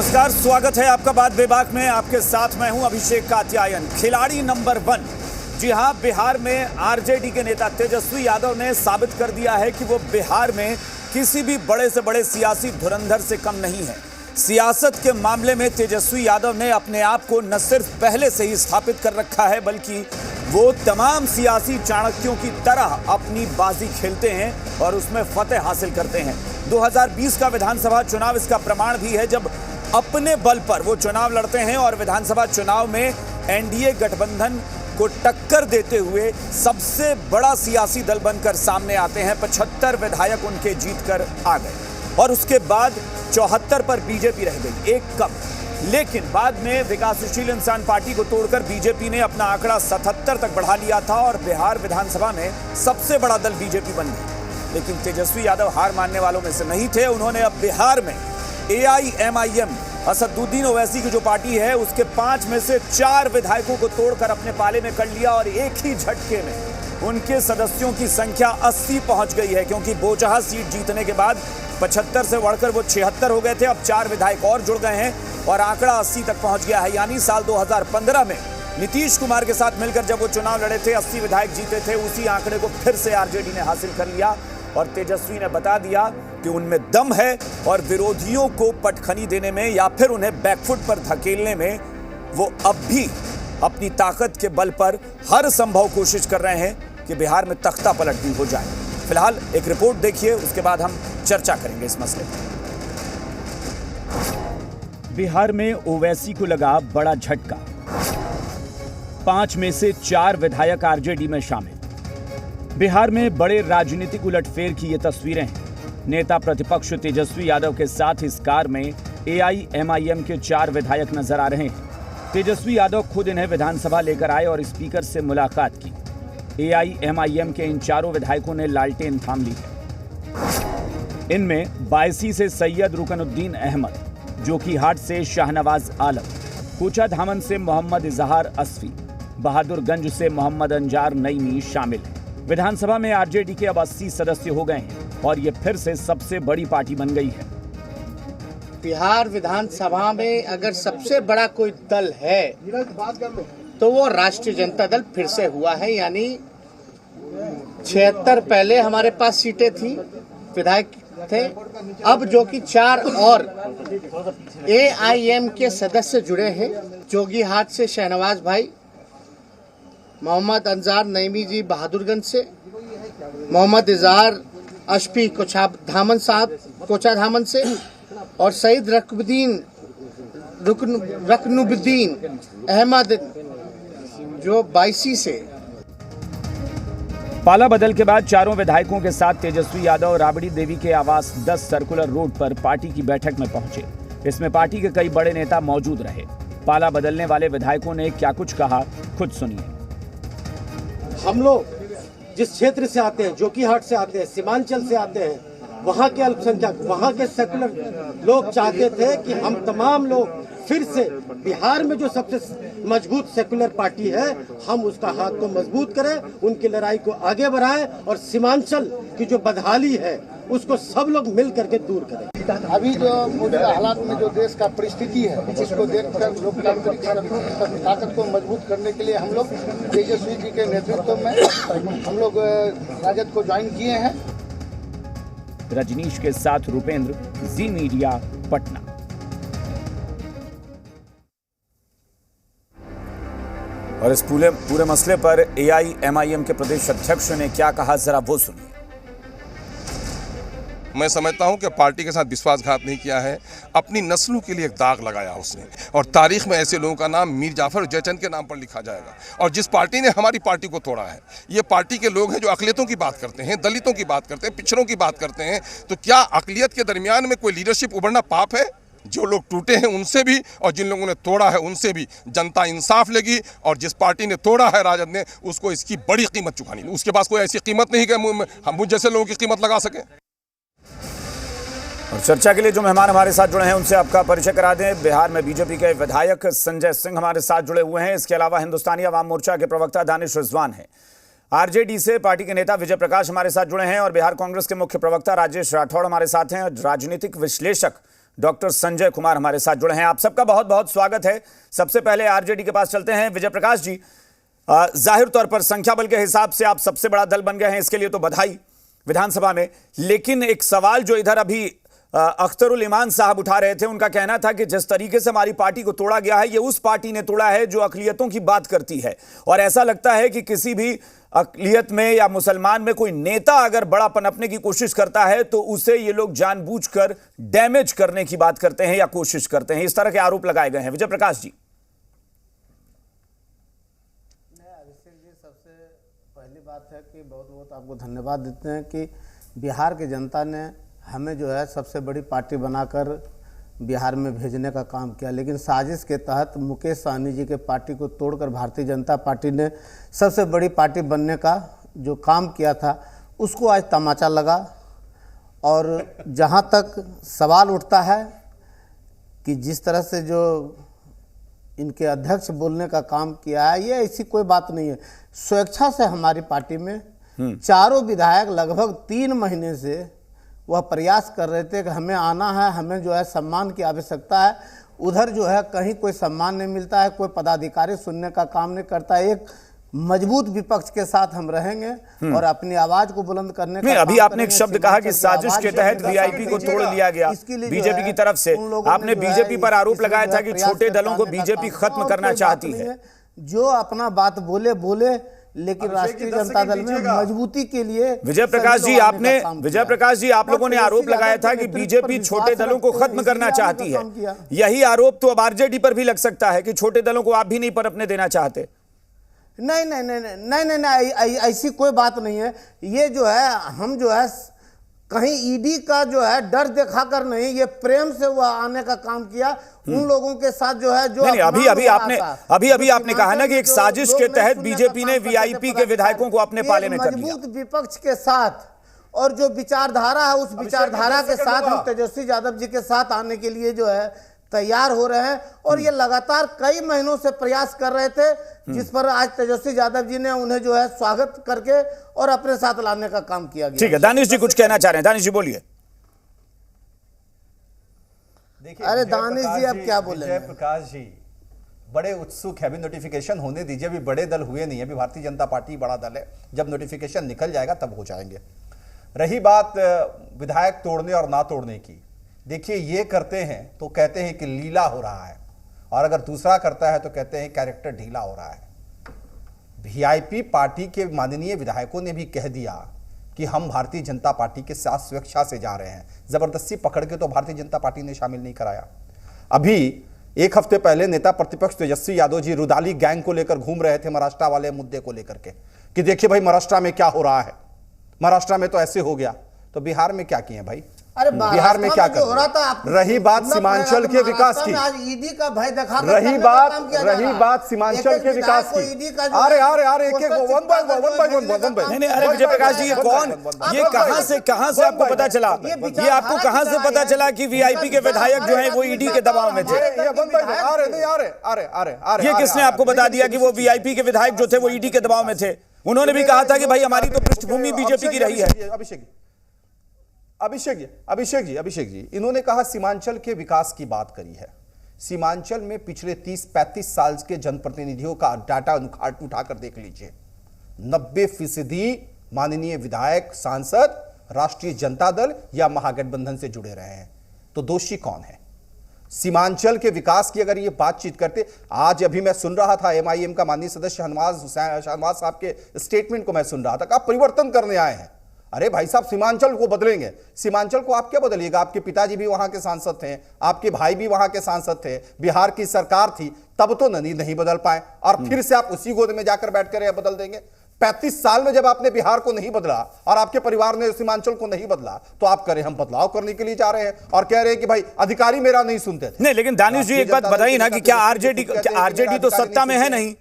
नमस्कार, स्वागत है आपका बात बेबाक में। आपके साथ मैं हूं अभिषेक कात्यायन। खिलाड़ी नंबर 1। जी हां, बिहार में आरजेडी के नेता तेजस्वी यादव ने साबित कर दिया है कि वो बिहार में किसी भी बड़े से बड़े सियासी धुरंधर से कम नहीं है। सियासत के मामले में तेजस्वी यादव ने अपने आप को न सिर्फ पहले से ही स्थापित कर रखा है, बल्कि वो तमाम सियासी चाणक्यों की तरह अपनी बाजी खेलते हैं और उसमें फतेह हासिल करते हैं। 2020 का विधानसभा चुनाव इसका प्रमाण भी है, जब अपने बल पर वो चुनाव लड़ते हैं और विधानसभा चुनाव में एनडीए गठबंधन को टक्कर देते हुए सबसे बड़ा सियासी दल बनकर सामने आते हैं। 75 विधायक उनके जीत कर आ गए और उसके बाद 74 पर बीजेपी रह गई, एक कम। लेकिन बाद में विकासशील इंसान पार्टी को तोड़कर बीजेपी ने अपना आंकड़ा 77 तक बढ़ा लिया था और बिहार विधानसभा में सबसे बड़ा दल बीजेपी बन गई। लेकिन तेजस्वी यादव हार मानने वालों में से नहीं थे। उन्होंने अब बिहार में AIMIM असदुद्दीन ओवैसी की जो पार्टी है उसके 5 में से 4 विधायकों को तोड़कर अपने पाले में कर लिया और एक ही झटके में उनके सदस्यों की संख्या 80 पहुंच गई है, क्योंकि बोचहा सीट जीतने के बाद 75 से बढ़कर वो 76 हो गए थे। अब 4 विधायक और जुड़ गए हैं और आंकड़ा 80 तक पहुंच गया है। यानी साल 2015 में नीतीश कुमार के साथ मिलकर जब वो चुनाव लड़े थे, 80 विधायक जीते थे, उसी आंकड़े को फिर से आरजेडी ने हासिल कर लिया और तेजस्वी ने बता दिया कि उनमें दम है और विरोधियों को पटखनी देने में या फिर उन्हें बैकफुट पर धकेलने में वो अब भी अपनी ताकत के बल पर हर संभव कोशिश कर रहे हैं कि बिहार में तख्ता पलट भी हो जाए। फिलहाल एक रिपोर्ट देखिए, उसके बाद हम चर्चा करेंगे इस मसले पर। बिहार में ओवैसी को लगा बड़ा झटका। 5 में से 4 विधायक आरजेडी में शामिल। बिहार में बड़े राजनीतिक उलटफेर की ये तस्वीरें हैं। नेता प्रतिपक्ष तेजस्वी यादव के साथ इस कार में AIMIM के 4 विधायक नजर आ रहे हैं। तेजस्वी यादव खुद इन्हें विधानसभा लेकर आए और स्पीकर से मुलाकात की। AIMIM के इन 4 विधायकों ने लालटेन थाम ली है। इनमें बायसी से सैयद रुकनुद्दीन अहमद, जोकीहाट से शाहनवाज आलम, कोचाधामन से मोहम्मद इजहार असफी, बहादुरगंज से मोहम्मद अंजार नईमी शामिल हैं। विधानसभा में आरजेडी के अब 80 सदस्य हो गए हैं और ये फिर से सबसे बड़ी पार्टी बन गई है। बिहार विधानसभा में अगर सबसे बड़ा कोई दल है तो वो राष्ट्रीय जनता दल फिर से हुआ है। यानी 76 पहले हमारे पास सीटें थी, विधायक थे, अब जो कि 4 और AIM के सदस्य जुड़े हैं। जोगीहाट से शहनवाज भाई, मोहम्मद अंजार नईमी जी बहादुरगंज से, मोहम्मद इजहार अशफी कोचाधामन से और सईद रकनुद्दीन अहमद जो बायसी से। पाला बदल के बाद चारों विधायकों के साथ तेजस्वी यादव राबड़ी देवी के आवास 10 सर्कुलर रोड पर पार्टी की बैठक में पहुंचे। इसमें पार्टी के कई बड़े नेता मौजूद रहे। पाला बदलने वाले विधायकों ने क्या कुछ कहा, खुद सुनिए। हम लोग जिस क्षेत्र से आते हैं, जोकीहाट से आते हैं, सीमांचल से आते हैं, वहाँ के अल्पसंख्यक, वहाँ के सेकुलर लोग चाहते थे कि हम तमाम लोग फिर से बिहार में जो सबसे मजबूत सेकुलर पार्टी है, हम उसका हाथ को मजबूत करें, उनकी लड़ाई को आगे बढ़ाएं और सीमांचल की जो बदहाली है उसको सब लोग मिल करके दूर करें। अभी जो मौजूदा हालात में जो देश का परिस्थिति है, उसको देखकर लोकतांत्रिक ताकत को मजबूत करने के लिए हम लोग तेजस्वी जी के नेतृत्व में हम लोग राजद को ज्वाइन किए हैं। रजनीश के साथ रुपेंद्र, जी मीडिया, पटना। और इस पूरे मसले पर AIMIM के प्रदेश अध्यक्ष ने क्या कहा, जरा वो सुनिए। मैं समझता हूं कि पार्टी के साथ विश्वासघात नहीं किया है, अपनी नस्लों के लिए एक दाग लगाया उसने, और तारीख में ऐसे लोगों का नाम मीर जाफर जयचंद के नाम पर लिखा जाएगा। और जिस पार्टी ने हमारी पार्टी को तोड़ा है, ये पार्टी के लोग हैं जो अकलियतों की बात करते हैं, दलितों की बात करते हैं, पिछड़ों की बात करते हैं। तो क्या अकलियत के दरमियान में कोई लीडरशिप उभरना पाप है? जो लोग टूटे हैं उनसे भी और जिन लोगों ने तोड़ा है उनसे भी जनता इंसाफ लेगी। और जिस पार्टी ने तोड़ा है राजद ने, उसको इसकी बड़ी कीमत चुकानी। उसके पास कोई ऐसी कीमत नहीं कि हम मुझ जैसे लोगों की कीमत लगा सकें। और चर्चा के लिए जो मेहमान हमारे साथ जुड़े हैं उनसे आपका परिचय करा दें। बिहार में बीजेपी के विधायक संजय सिंह हमारे साथ जुड़े हुए हैं। इसके अलावा हिंदुस्तानी अवाम मोर्चा के प्रवक्ता दानिश रिजवान हैं। आरजेडी से पार्टी के नेता विजय प्रकाश हमारे साथ जुड़े हैं और बिहार कांग्रेस के मुख्य प्रवक्ता राजेश राठौड़ हमारे साथ हैं। राजनीतिक विश्लेषक डॉक्टर संजय कुमार हमारे साथ जुड़े हैं। आप सबका बहुत बहुत स्वागत है। सबसे पहले आरजेडी के पास चलते हैं। विजय प्रकाश जी, जाहिर तौर पर संख्या बल के हिसाब से आप सबसे बड़ा दल बन गए हैं, इसके लिए तो बधाई विधानसभा में। लेकिन एक सवाल जो इधर अभी अख्तरुल ईमान साहब उठा रहे थे, उनका कहना था कि जिस तरीके से हमारी पार्टी को तोड़ा गया है, ये उस पार्टी ने तोड़ा है जो अक़लियतों की बात करती है। और ऐसा लगता है कि किसी भी अक़लियत में या मुसलमान में कोई नेता अगर बड़ा पनपने की कोशिश करता है तो उसे ये लोग जानबूझकर डैमेज करने की बात करते हैं या कोशिश करते हैं। इस तरह के आरोप लगाए गए हैं। विजय प्रकाश जी, अभिषेक जी, सबसे पहली बात है कि बहुत बहुत आपको धन्यवाद देते हैं कि बिहार की जनता ने हमें जो है सबसे बड़ी पार्टी बनाकर बिहार में भेजने का काम किया। लेकिन साजिश के तहत मुकेश सहनी जी के पार्टी को तोड़कर भारतीय जनता पार्टी ने सबसे बड़ी पार्टी बनने का जो काम किया था, उसको आज तमाचा लगा। और जहां तक सवाल उठता है कि जिस तरह से जो इनके अध्यक्ष बोलने का काम किया है, ये ऐसी कोई बात नहीं है। स्वेच्छा से हमारी पार्टी में चारों विधायक लगभग 3 महीने से वह प्रयास कर रहे थे कि हमें आना है, हमें जो है सम्मान की आवश्यकता है। उधर जो है कहीं कोई सम्मान नहीं मिलता है, कोई पदाधिकारी सुनने का काम नहीं करता है। एक मजबूत विपक्ष के साथ हम रहेंगे और अपनी आवाज को बुलंद करने का अभी आपने एक शब्द कहा कि साजिश के तहत वीआईपी को तोड़ लिया गया बीजेपी की तरफ से। आपने बीजेपी पर आरोप लगाया था कि छोटे दलों को बीजेपी खत्म करना चाहती है। जो अपना बात बोले, लेकिन राष्ट्रीय जनता दल में मजबूती के लिए विजय प्रकाश जी, आप लोगों ने आरोप लगाया था कि बीजेपी छोटे दलों को खत्म करना चाहती है। यही आरोप तो अब आरजेडी पर भी लग सकता है कि छोटे दलों को आप भी नहीं पनपने देना चाहते। नहीं, ऐसी कोई बात नहीं है। ये जो है हम जो है कहीं ईडी का जो है डर दिखाकर नहीं, ये प्रेम से वो आने का काम किया। उन लोगों के साथ जो है जो नहीं, अभी आपने कहा ना कि एक साजिश के तहत बीजेपी ने वीआईपी के विधायकों को अपने पाले में कर लिया। मजबूत विपक्ष के साथ और जो विचारधारा है, उस विचारधारा के साथ हम तेजस्वी यादव जी के साथ आने के लिए जो है तैयार हो रहे हैं। और ये लगातार कई महीनों से प्रयास कर रहे थे, जिस पर आज तेजस्वी यादव जी ने उन्हें जो है स्वागत करके और अपने साथ लाने का काम किया गया। ठीक है, दानिश जी कुछ कहना चाह रहे हैं। दानिश जी बोलिए। अरे दानिश जी अब क्या बोले? विजय प्रकाश जी बड़े उत्सुक है, अभी नोटिफिकेशन होने दीजिए। अभी बड़े दल हुए नहीं है, अभी भारतीय जनता पार्टी बड़ा दल है। जब नोटिफिकेशन निकल जाएगा तब हो जाएंगे। रही बात विधायक तोड़ने और ना तोड़ने की, देखिए ये करते हैं तो कहते हैं कि लीला हो रहा है, और अगर दूसरा करता है तो कहते हैं कैरेक्टर ढीला हो रहा है। वीआईपी पार्टी के माननीय विधायकों ने भी कह दिया कि हम भारतीय जनता पार्टी के साथ स्वेच्छा से जा रहे हैं। जबरदस्ती पकड़ के तो भारतीय जनता पार्टी ने शामिल नहीं कराया। अभी एक हफ्ते पहले नेता प्रतिपक्ष तेजस्वी यादव जी रुदाली गैंग को लेकर घूम रहे थे, महाराष्ट्र वाले मुद्दे को लेकर के, कि देखिए भाई महाराष्ट्र में क्या हो रहा है, महाराष्ट्र में तो ऐसे हो गया। तो बिहार में क्या किए भाई? अरे बिहार में क्या कर हो रहा था? रही बात सीमांचल के विकास की, ईडी का भय दिखा, रही बात सीमांचल के विकास की। अरे एक वन बाय नहीं, अरे विजय प्रकाश जी, ये कौन, ये कहां से आपको पता चला? ये आपको कहां से पता चला कि वीआईपी के विधायक जो हैं वो ईडी के दबाव में थे? ये किसने आपको बता दिया कि वो वीआईपी के विधायक जो थे वो ईडी के दबाव में थे? उन्होंने भी कहा था कि भाई हमारी तो पृष्ठभूमि बीजेपी की रही है। अभिषेक जी, इन्होंने कहा सीमांचल के विकास की बात करी है। सीमांचल में पिछले 30-35 साल के जनप्रतिनिधियों का डाटा उठाकर देख लीजिए। 90% माननीय विधायक, सांसद राष्ट्रीय जनता दल या महागठबंधन से जुड़े रहे हैं। तो दोषी कौन है? सीमांचल के विकास की अगर ये बातचीत करते, आज अभी मैं सुन रहा था एमआईएम का माननीय सदस्य शहनवाज साहब के स्टेटमेंट को मैं सुन रहा था कि आप परिवर्तन करने आए हैं। अरे भाई साहब, सीमांचल को बदलेंगे। सीमांचल को आप क्या बदलिएगा? आपके पिताजी भी वहां के सांसद थे, आपके भाई भी वहां के सांसद थे, बिहार की सरकार थी, तब तो नहीं बदल पाए, और फिर से आप उसी गोद में जाकर बैठ कर बदल देंगे। 35 साल में जब आपने बिहार को नहीं बदला और आपके परिवार ने सीमांचल को नहीं बदला, तो आप करें हम बदलाव करने के लिए जा रहे हैं और कह रहे हैं कि भाई अधिकारी मेरा नहीं सुनते थे। नहीं, लेकिन दानिश जी एक बात बताइए ना कि क्या आरजेडी तो सत्ता में है नहीं,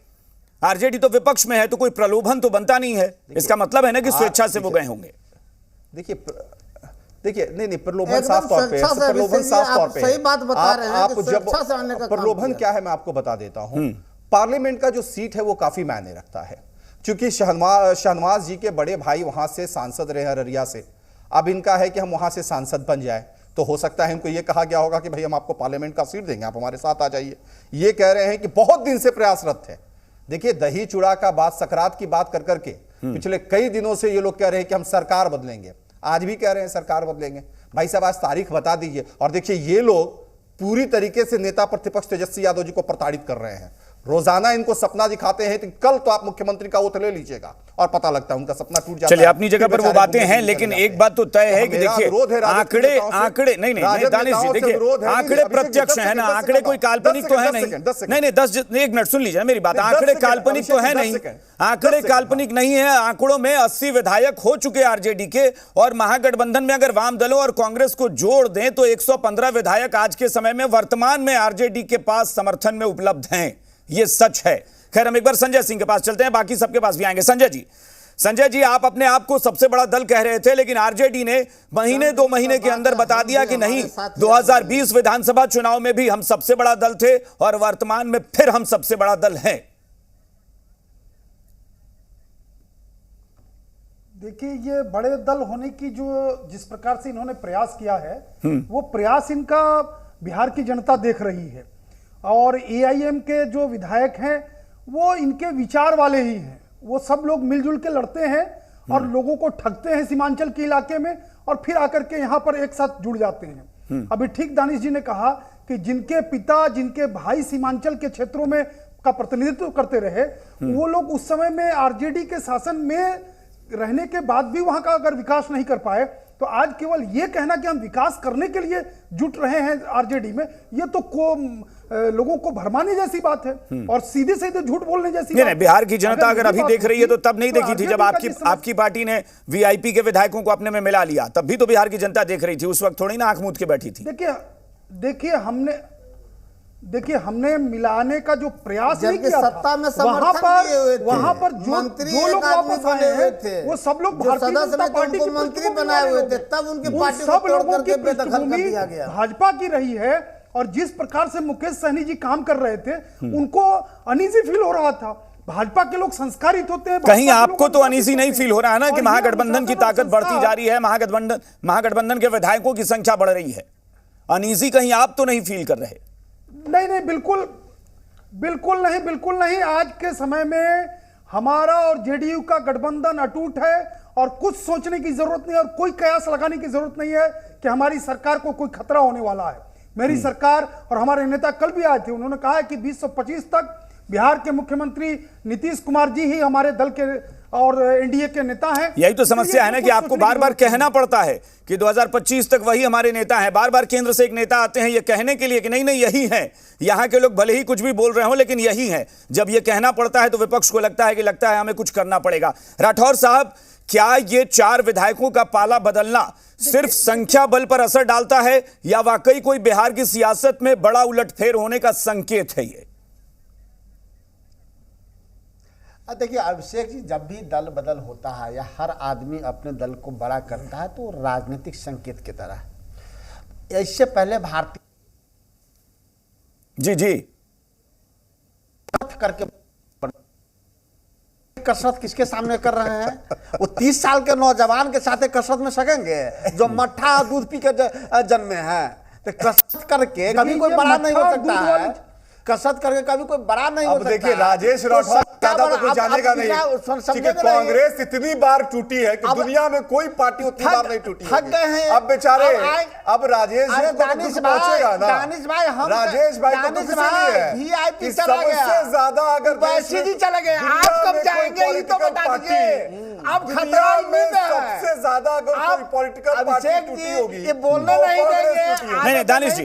आरजेडी तो विपक्ष में है, तो कोई प्रलोभन तो बनता नहीं है। इसका मतलब है ना कि स्वेच्छा से वो गए होंगे। देखिए नहीं, प्रलोभन साफ तौर पे, प्रलोभन साफ तौर पे सही बात बता रहे हैं। आप जब प्रलोभन क्या है मैं आपको बता देता हूं। पार्लियामेंट का जो सीट है वो काफी मायने रखता है, क्योंकि शहनवाज जी के बड़े भाई वहां से सांसद रहे अररिया से। अब इनका है कि हम वहां से सांसद बन जाए, तो हो सकता है इनको ये कहा गया होगा कि भाई हम आपको पार्लियामेंट का सीट देंगे, आप हमारे साथ आ जाइए। ये कह रहे हैं कि बहुत दिन से प्रयासरत थे। देखिए, दही चूड़ा का बात, सकरात की बात कर करके पिछले कई दिनों से ये लोग कह रहे हैं कि हम सरकार बदलेंगे, आज भी कह रहे हैं सरकार बदलेंगे। भाई साहब, आज तारीख बता दीजिए। और देखिए, ये लोग पूरी तरीके से नेता प्रतिपक्ष तेजस्वी यादव जी को प्रताड़ित कर रहे हैं। रोजाना इनको सपना दिखाते हैं कि कल तो आप मुख्यमंत्री का ओथ ले लीजिएगा, और पता लगता है उनका सपना टूट जाता है। चलिए, अपनी जगह पर वो बातें हैं, लेकिन एक बात तो तय है कि देखिए, आंकड़े नहीं दानिश जी, देखिए आंकड़े प्रत्यक्ष है ना, आंकड़े कोई काल्पनिक तो है नहीं। नहीं 1 मिनट सुन लीजिए मेरी बात। आंकड़े काल्पनिक तो है नहीं, आंकड़े काल्पनिक नहीं है। आंकड़ों में 80 विधायक हो चुके आरजेडी के, और महागठबंधन में अगर वाम दलों और कांग्रेस को जोड़ दें तो 115 विधायक आज के समय में वर्तमान में आरजेडी के पास समर्थन में उपलब्ध हैं। ये सच है। खैर, हम एक बार संजय सिंह के पास चलते हैं, बाकी सबके पास भी आएंगे। संजय जी, आप अपने आप को सबसे बड़ा दल कह रहे थे, लेकिन आरजेडी ने महीने 2 महीने के अंदर बता दिया कि नहीं, 2020 विधानसभा चुनाव में भी हम सबसे बड़ा दल थे और वर्तमान में फिर हम सबसे बड़ा दल हैं। देखिए, ये बड़े दल होने की जिस प्रकार से इन्होंने प्रयास किया है, वो प्रयास इनका बिहार की जनता देख रही है। और एआईएम के जो विधायक हैं वो इनके विचार वाले ही हैं। वो सब लोग मिलजुल के लड़ते हैं और लोगों को ठगते हैं सीमांचल के इलाके में, और फिर आकर के यहाँ पर एक साथ जुड़ जाते हैं। अभी ठीक दानिश जी ने कहा कि जिनके पिता, जिनके भाई सीमांचल के क्षेत्रों में का प्रतिनिधित्व करते रहे, वो लोग उस समय में आरजेडी के शासन में रहने के बाद भी वहां का अगर विकास नहीं कर पाए, तो आज केवल ये कहना कि हम विकास करने के लिए जुट रहे हैं आरजेडी में, ये तो लोगों को भरमाने जैसी बात है और सीधे सीधे झूठ बोलने जैसी बात है। बिहार की जनता अगर अभी देख रही है तो तब नहीं देखी थी जब आपकी पार्टी ने वीआईपी के विधायकों को अपने में मिला लिया, तब भी तो बिहार की जनता देख रही थी। उस वक्त थोड़ी ना आंख मूंद के बैठी थी। देखिए हमने मिलाने का जो प्रयास नहीं किया सत्ता में वहां पर जो लोग वापस आए हैं वो सब लोग भारतीय जनता पार्टी की मंत्री बनाए हुए थे, तब उनकी पार्टी सब लोगों की पृष्ठभूमि भाजपा की रही है। और जिस प्रकार से मुकेश सहनी जी काम कर रहे थे, उनको अनईजी फील हो रहा था। भाजपा के लोग संस्कारित होते हैं, कहीं आपको तो अनईजी नहीं फील हो रहा है ना कि महागठबंधन की ताकत बढ़ती जा रही है, महागठबंधन के विधायकों की संख्या बढ़ रही है। अनईजी कहीं आप तो नहीं फील कर रहे? नहीं, बिल्कुल नहीं। आज के समय में हमारा और जेडीयू का गठबंधन अटूट है और कुछ सोचने की जरूरत नहीं और कोई कयास लगाने की जरूरत नहीं है कि हमारी सरकार को कोई खतरा होने वाला है। मेरी सरकार और हमारे नेता कल भी आए थे, उन्होंने कहा है कि 2025 तक बिहार के मुख्यमंत्री नीतीश कुमार जी ही हमारे दल के और एनडीए के नेता हैं। यही तो समस्या है ना कि आपको बार बार कहना पड़ता है कि 2025 तक वही हमारे नेता हैं। बार बार केंद्र से एक नेता आते हैं ये कहने के लिए कि नहीं यही है। यहाँ के लोग भले ही कुछ भी बोल रहे हो लेकिन यही है। जब ये कहना पड़ता है तो विपक्ष को लगता है हमें कुछ करना पड़ेगा। राठौर साहब, क्या ये 4 विधायकों का पाला बदलना सिर्फ संख्या बल पर असर डालता है या वाकई कोई बिहार की सियासत में बड़ा उलटफेर होने का संकेत है? ये देखिए अभिषेक जी, जब भी दल बदल होता है या हर आदमी अपने दल को बड़ा करता है तो राजनीतिक संकेत की तरह। इससे पहले भारतीय जी करके कसरत किसके सामने कर रहे हैं? वो 30 साल के नौजवान के साथ कसरत में सकेंगे जो मट्ठा दूध पी के जन्मे हैं? तो कसरत करके कभी कोई बड़ा नहीं हो सकता है। कसरत करके कभी कोई बड़ा नहीं हो सकता। देखिए, राजेश राठौर ज्यादा तो कुछ जानेगा नहीं। कांग्रेस इतनी बार टूटी है कि दुनिया में कोई पार्टी उतनी बार नहीं टूटी है। अब बेचारे अब राजेश दानिश भाई राजेश भाई वीआईपी चला गया, सबसे ज्यादा अगर वैसी जी चले गए, आप कब जाएंगे ये तो बता दीजिए। अब खतरा में सबसे ज्यादा अगर कोई पॉलिटिकल पार्टी टूटी होगी, ये बोलने नहीं देंगे। नहीं, दानिश जी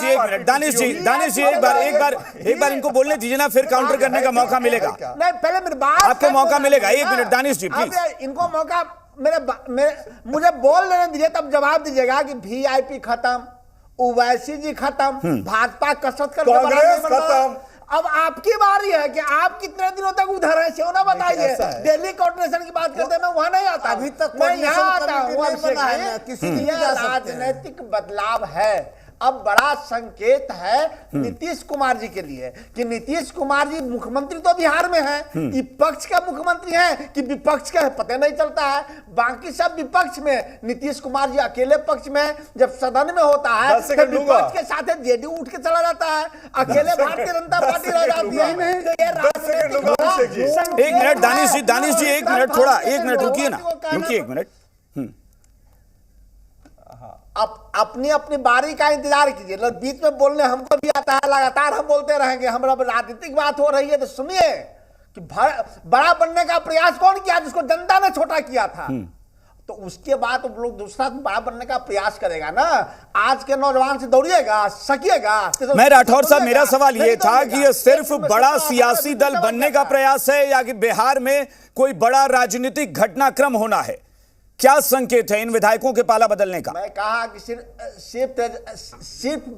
एक मिनट, दानिश जी एक बार इनको बोलने दीजिए ना, फिर काउंटर करने का मौका मिलेगा। नहीं, पहले मेरी बात आपको मौका मिलेगा। 1 मिनट दानिश जी प्लीज। इनको मौका मुझे बोल लेने दीजिए, तब जवाब दीजिएगा कि वीआईपी खत्म, ओवैसी जी खत्म, भाजपा कसरत करके कांग्रेस खत्म। अब आपकी बारी है कि आप कितने दिनों तक उधर हैं, क्यों ना बताइए। दिल्ली कोऑर्डिनेशन की बात करते हैं, मैं वहां नहीं आता, अभी तक मैं यहाँ आता हूँ। किसी राजनीतिक बदलाव है, अब बड़ा संकेत है नीतीश कुमार जी के लिए कि नीतीश कुमार जी मुख्यमंत्री तो बिहार में है, विपक्ष का मुख्यमंत्री है कि विपक्ष का है पता नहीं चलता है। बाकी सब विपक्ष में, नीतीश कुमार जी अकेले पक्ष में। जब सदन में होता है तो विपक्ष के साथ जेडीयू उठ के चला जाता है, अकेले भारतीय जनता पार्टी रह जाती है। एक मिनट दानिश जी एक मिनट, थोड़ा एक मिनट रुकिए ना, रुकिए एक मिनट। अपनी अपनी बारी का इंतजार कीजिए, बीच में बोलने हमको भी आता है, लगातार हम बोलते रहेंगे। हमारा राजनीतिक बात हो रही है तो सुनिए कि बड़ा बनने का प्रयास कौन किया, जिसको जनता ने छोटा किया था। तो उसके बाद तो लोग दूसरा बड़ा बनने का प्रयास करेगा ना। आज के नौजवान से दौड़िएगा, सकिएगा। मैं राठौर साहब, मेरा सवाल ये था कि ये सिर्फ बड़ा सियासी दल बनने का प्रयास है या कि बिहार में कोई बड़ा राजनीतिक घटनाक्रम होना है? क्या संकेत है इन विधायकों के पाला बदलने का? मैं कहा कि सिर्फ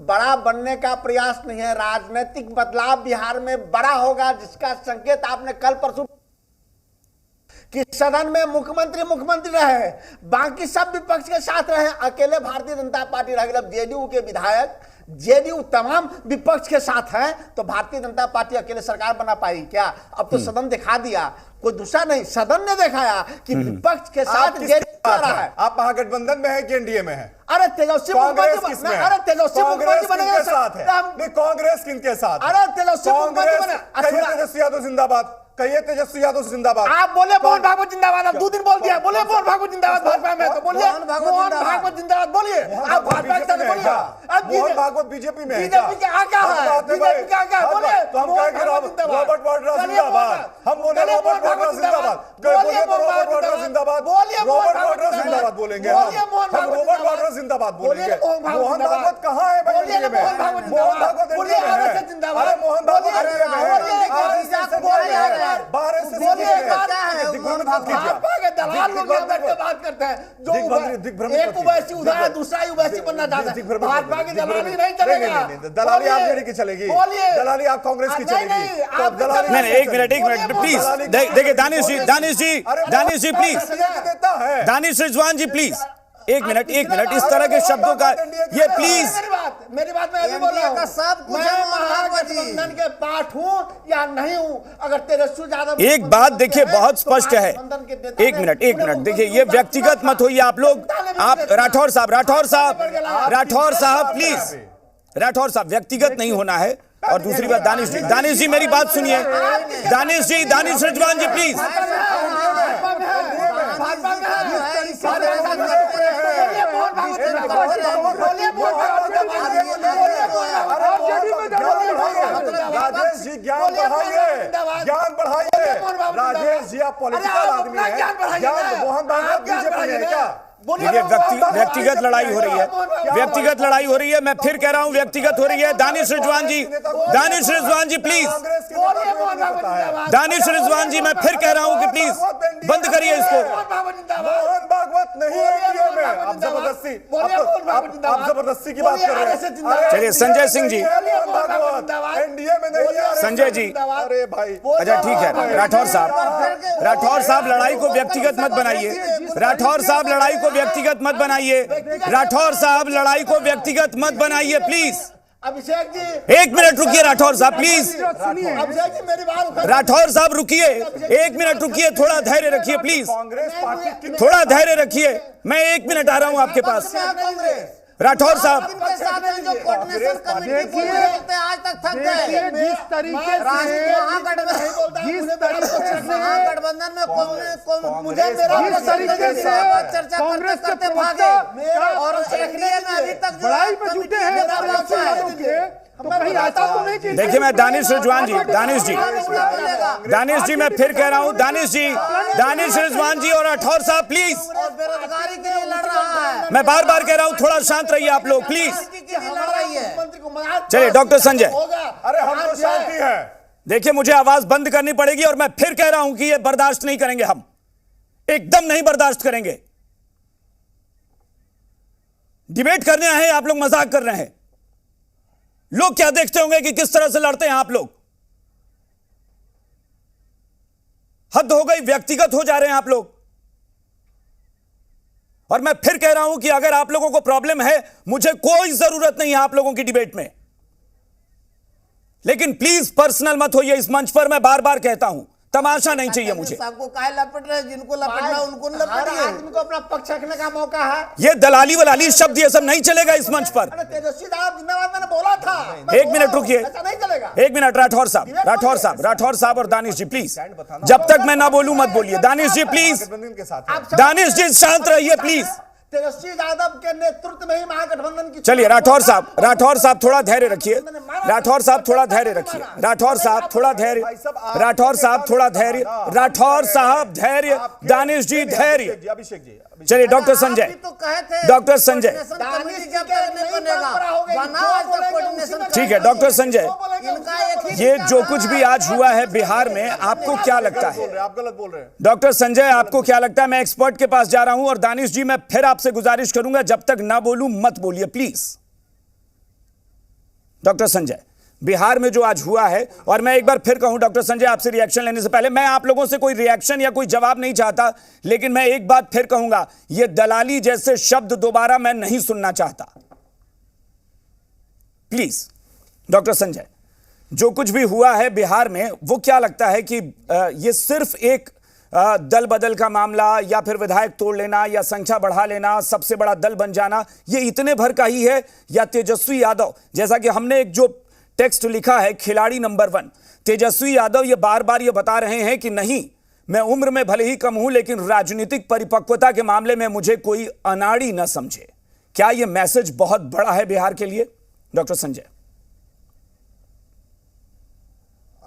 बड़ा बनने का प्रयास नहीं है, राजनीतिक बदलाव बिहार में बड़ा होगा, जिसका संकेत आपने कल परसों कि सदन में मुख्यमंत्री रहे, बाकी सब विपक्ष के साथ रहे, अकेले भारतीय जनता पार्टी रह गई। जेडीयू के विधायक, जेडीयू तमाम विपक्ष के साथ है, तो भारतीय जनता पार्टी अकेले सरकार बना पाई क्या? अब तो सदन दिखा दिया, कोई दूसरा नहीं, सदन ने दिखाया कि विपक्ष के साथ जेडीयू रहा है। आप महागठबंधन में है कि एनडीए में है? अरे तेजस्वी मुख्यमंत्री बनेगा, कांग्रेस किनके साथ? अरे तेजस्वी मुख्यमंत्री बने, तेजस्वी यादव जिंदाबाद, कहिए तेजस्वी यादव जिंदाबाद। आप बोले मोहन भागवत जिंदाबाद, आप 2 दिन बोल दिया, बोले मोहन भागवत जिंदाबाद भाजपा में, तो बोलिए मोहन भागवत जिंदाबाद बोलिए। आप भाजपा के साथ बोलिए, मोहन भागवत बीजेपी में है, बीजेपी के आका है, बीजेपी का आका है, बोलिए तो हम कहेंगे रॉबर्ट वाड्रा जिंदाबाद, हम बोले रॉबर्ट वाड्रा जिंदाबाद, बोलिए रॉबर्ट वाड्रा जिंदाबाद, बोलिए रॉबर्ट वाड्रा जिंदाबाद बोलेंगे, हम रॉबर्ट वाड्रा जिंदाबाद बोलेंगे। मोहन भागवत कहां है भाई? मोहन भागवत बोलिए, आरएसएस जिंदाबाद, अरे मोहन भागवत बात करते हैं, जो एक उवैसी उधर है, दूसरा उवैसी बनना चाहता है। भाजपा की दलाली नहीं चलेगा, दलाली आप की चलेगी, दलाली आप कांग्रेस की चलेगी। नहीं, एक मिनट प्लीज, देखिए दानिश जी प्लीज, दानिश रिजवान जी प्लीज, एक मिनट इस तरह के शब्दों का ये प्लीज। मेरी बात मैं अभी बोल रहा हूँ, मैं महागठबंधन के पार्ट हूँ या नहीं हूँ। अगर तेजस्वी यादव, एक बात देखिए बहुत स्पष्ट है, एक मिनट देखिए, ये व्यक्तिगत मत होइए आप लोग। आप राठौर साहब प्लीज, राठौर साहब व्यक्तिगत नहीं होना है। और दूसरी बात दानिश जी मेरी बात सुनिए, दानिश रिजवान जी प्लीज। राजेश जी ज्ञान बढ़ाइए, राजेश जी आप पॉलिटिकल आदमी हैं, ज्ञान मोहन भागवत बीजेपी में है क्या? देखिए व्यक्तिगत लड़ाई हो रही है, मैं फिर कह रहा हूं व्यक्तिगत हो रही है। दानिश रिजवान जी प्लीज, दानिश रिजवान जी मैं फिर कह रहा हूं कि प्लीज बंद करिए इसको। मोहन भागवत नहीं है एनडीए में, आप जबरदस्ती की बात कर रहे हैं। चलिए संजय सिंह जी, एनडीए में नहीं है संजय जी। अरे भाई अच्छा ठीक है, राठौर साहब लड़ाई को व्यक्तिगत मत बनाइए, राठौर साहब लड़ाई को व्यक्तिगत मत बनाइए प्लीज। अभिषेक जी एक मिनट रुकिए, राठौर साहब प्लीज, अभिषेक जी मेरी बात, राठौर साहब रुकिए, एक मिनट रुकिए, थोड़ा धैर्य रखिए प्लीज, कांग्रेस पार्टी थोड़ा धैर्य रखिए, मैं 1 मिनट आ रहा हूं आपके पास। राठौर साहब देखिए जिस तरीके से महागठबंधन में मुझे कांग्रेस के प्रवक्ता और अभी तक लड़ाई में जुटे हैं, तो कहीं ऐसा तो नहीं कि देखिए मैं दानिश रिजवान जी मैं फिर कह रहा हूं, दानिश रिजवान जी और राठौर साहब प्लीज, बेरोजगारी के लिए लड़ रहा है। मैं बार बार कह रहा हूं थोड़ा शांत रहिए आप लोग प्लीज। चलिए डॉक्टर संजय, अरे हम तो शांति है। देखिए मुझे आवाज बंद करनी पड़ेगी और मैं फिर कह रहा हूं कि ये बर्दाश्त नहीं करेंगे, हम एकदम नहीं बर्दाश्त करेंगे। डिबेट करने आए हैं, आप लोग मजाक कर रहे हैं। लोग क्या देखते होंगे कि किस तरह से लड़ते हैं आप लोग। हद हो गई, व्यक्तिगत हो जा रहे हैं आप लोग। और मैं फिर कह रहा हूं कि अगर आप लोगों को प्रॉब्लम है, मुझे कोई जरूरत नहीं है आप लोगों की डिबेट में, लेकिन प्लीज पर्सनल मत होइए इस मंच पर। मैं बार बार कहता हूं, तमाशा नहीं चाहिए मुझे। सबको काहे लपेट रहे, जिनको लपेटना उनको लपेटिए। आदमी को अपना पक्ष रखने का मौका है। ये दलाली वलाली शब्द ये सब नहीं चलेगा इस मंच पर। अरे तेजस्वी साहब जिंदाबाद मैंने बोला था। एक मिनट रुकिए, ऐसा नहीं चलेगा। एक मिनट। राठौर साहब और दानिश जी प्लीज, जब तक मैं ना बोलूं मत बोलिए। दानिश जी प्लीज, दानिश जी शांत रहिए प्लीज। तेजस्वी यादव के नेतृत्व में ही महागठबंधन की। चलिए राठौर साहब थोड़ा धैर्य रखिए। राठौर साहब थोड़ा धैर्य रखिए। राठौर साहब थोड़ा धैर्य। राठौर साहब थोड़ा धैर्य। राठौर साहब धैर्य। दानिश जी धैर्य। अभिषेक जी, चलिए डॉक्टर संजय, डॉक्टर संजय, ठीक है डॉक्टर संजय, ये जो कुछ भी आज हुआ है बिहार में, आपको क्या लगता है? आप गलत बोल रहे हैं। डॉक्टर संजय, आपको क्या लगता है? मैं एक्सपर्ट के पास जा रहा हूं। और दानिश जी, मैं फिर आपसे गुजारिश करूंगा, जब तक ना बोलूं मत बोलिए प्लीज। डॉक्टर संजय, बिहार में जो आज हुआ है, और मैं एक बार फिर कहूं डॉक्टर संजय, आपसे रिएक्शन लेने से पहले, मैं आप लोगों से कोई रिएक्शन या कोई जवाब नहीं चाहता, लेकिन मैं एक बात फिर कहूंगा, यह दलाली जैसे शब्द दोबारा मैं नहीं सुनना चाहता, प्लीज। डॉक्टर संजय, जो कुछ भी हुआ है बिहार में, वो क्या लगता है कि यह सिर्फ एक दल बदल का मामला, या फिर विधायक तोड़ लेना, या संख्या बढ़ा लेना, सबसे बड़ा दल बन जाना, ये इतने भर का ही है, या तेजस्वी यादव, जैसा कि हमने एक जो टेक्स्ट लिखा है, खिलाड़ी नंबर 1, तेजस्वी यादव ये बार बार ये बता रहे हैं कि नहीं, मैं उम्र में भले ही कम हूं, लेकिन राजनीतिक परिपक्वता के मामले में मुझे कोई अनाड़ी न समझे। क्या यह मैसेज बहुत बड़ा है बिहार के लिए? डॉक्टर संजय।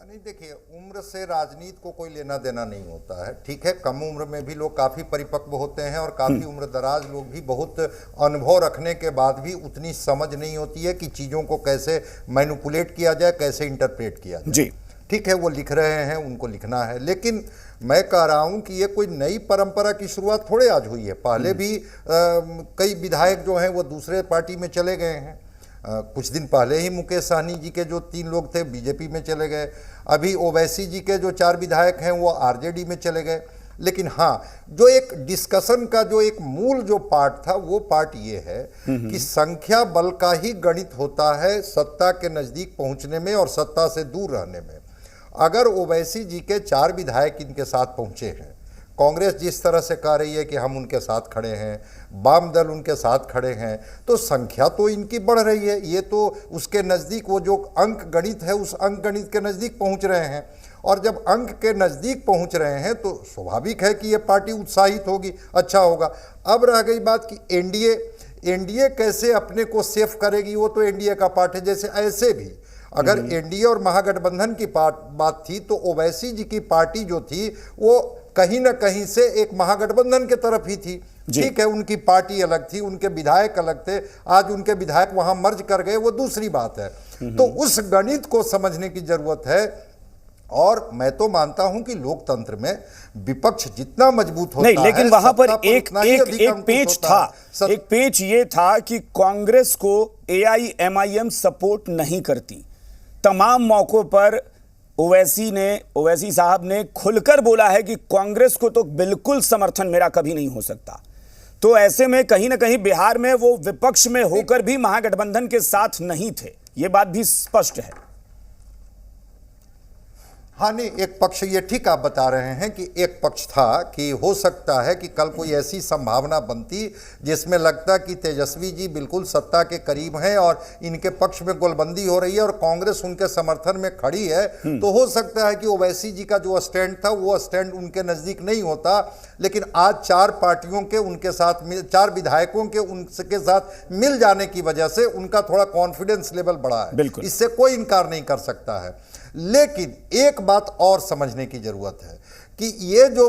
नहीं, देखिए, उम्र से राजनीति को कोई लेना देना नहीं होता है। ठीक है, कम उम्र में भी लोग काफ़ी परिपक्व होते हैं, और काफ़ी उम्र दराज लोग भी बहुत अनुभव रखने के बाद भी उतनी समझ नहीं होती है कि चीज़ों को कैसे मैनिपुलेट किया जाए, कैसे इंटरप्रेट किया जाए। जी ठीक है, वो लिख रहे हैं, उनको लिखना है, लेकिन मैं कह रहा हूं कि ये कोई नई परंपरा की शुरुआत थोड़े आज हुई है। पहले भी कई विधायक जो हैं वो दूसरे पार्टी में चले गए हैं। कुछ दिन पहले ही मुकेश सहनी जी के जो 3 लोग थे बीजेपी में चले गए। अभी ओवैसी जी के जो 4 विधायक हैं वो आरजेडी में चले गए। लेकिन हाँ, जो एक डिस्कशन का जो एक मूल जो पार्ट था, वो पार्ट ये है कि संख्या बल का ही गणित होता है सत्ता के नज़दीक पहुंचने में और सत्ता से दूर रहने में। अगर ओवैसी जी के 4 विधायक इनके साथ पहुंचे हैं, कांग्रेस जिस तरह से कह रही है कि हम उनके साथ खड़े हैं, वाम दल उनके साथ खड़े हैं, तो संख्या तो इनकी बढ़ रही है। ये तो उसके नज़दीक वो जो अंक गणित है, उस अंक गणित के नज़दीक पहुंच रहे हैं। और जब अंक के नज़दीक पहुंच रहे हैं तो स्वाभाविक है कि ये पार्टी उत्साहित होगी, अच्छा होगा। अब रह गई बात कि एनडीए कैसे अपने को सेफ करेगी, वो तो एनडीए का पार्ट है। जैसे ऐसे भी अगर एनडीए और महागठबंधन की बात थी, तो ओवैसी जी की पार्टी जो थी वो कहीं ना कहीं से एक महागठबंधन के तरफ ही थी। ठीक है, उनकी पार्टी अलग थी, उनके विधायक अलग थे, आज उनके विधायक वहां मर्ज कर गए, वो दूसरी बात है। तो उस गणित को समझने की जरूरत है। और मैं तो मानता हूं कि लोकतंत्र में विपक्ष जितना मजबूत होता नहीं, लेकिन है, वहां पर एक पेच था, एक पेच ये था कि कांग्रेस को एआईएमआईएम सपोर्ट नहीं करती। तमाम मौकों पर ओवैसी साहब ने खुलकर बोला है कि कांग्रेस को तो बिल्कुल समर्थन मेरा कभी नहीं हो सकता। तो ऐसे में कहीं ना कहीं बिहार में वो विपक्ष में होकर भी महागठबंधन के साथ नहीं थे, ये बात भी स्पष्ट है। हाँ, नहीं, एक पक्ष ये ठीक आप बता रहे हैं कि एक पक्ष था कि हो सकता है कि कल कोई ऐसी संभावना बनती जिसमें लगता कि तेजस्वी जी बिल्कुल सत्ता के करीब हैं और इनके पक्ष में गोलबंदी हो रही है और कांग्रेस उनके समर्थन में खड़ी है, तो हो सकता है कि ओवैसी जी का जो स्टैंड था वो स्टैंड उनके नज़दीक नहीं होता। लेकिन आज 4 पार्टियों के उनके साथ 4 विधायकों के उनके साथ मिल जाने की वजह से उनका थोड़ा कॉन्फिडेंस लेवल बढ़ा है, इससे कोई इनकार नहीं कर सकता है। लेकिन एक बात और समझने की जरूरत है कि ये जो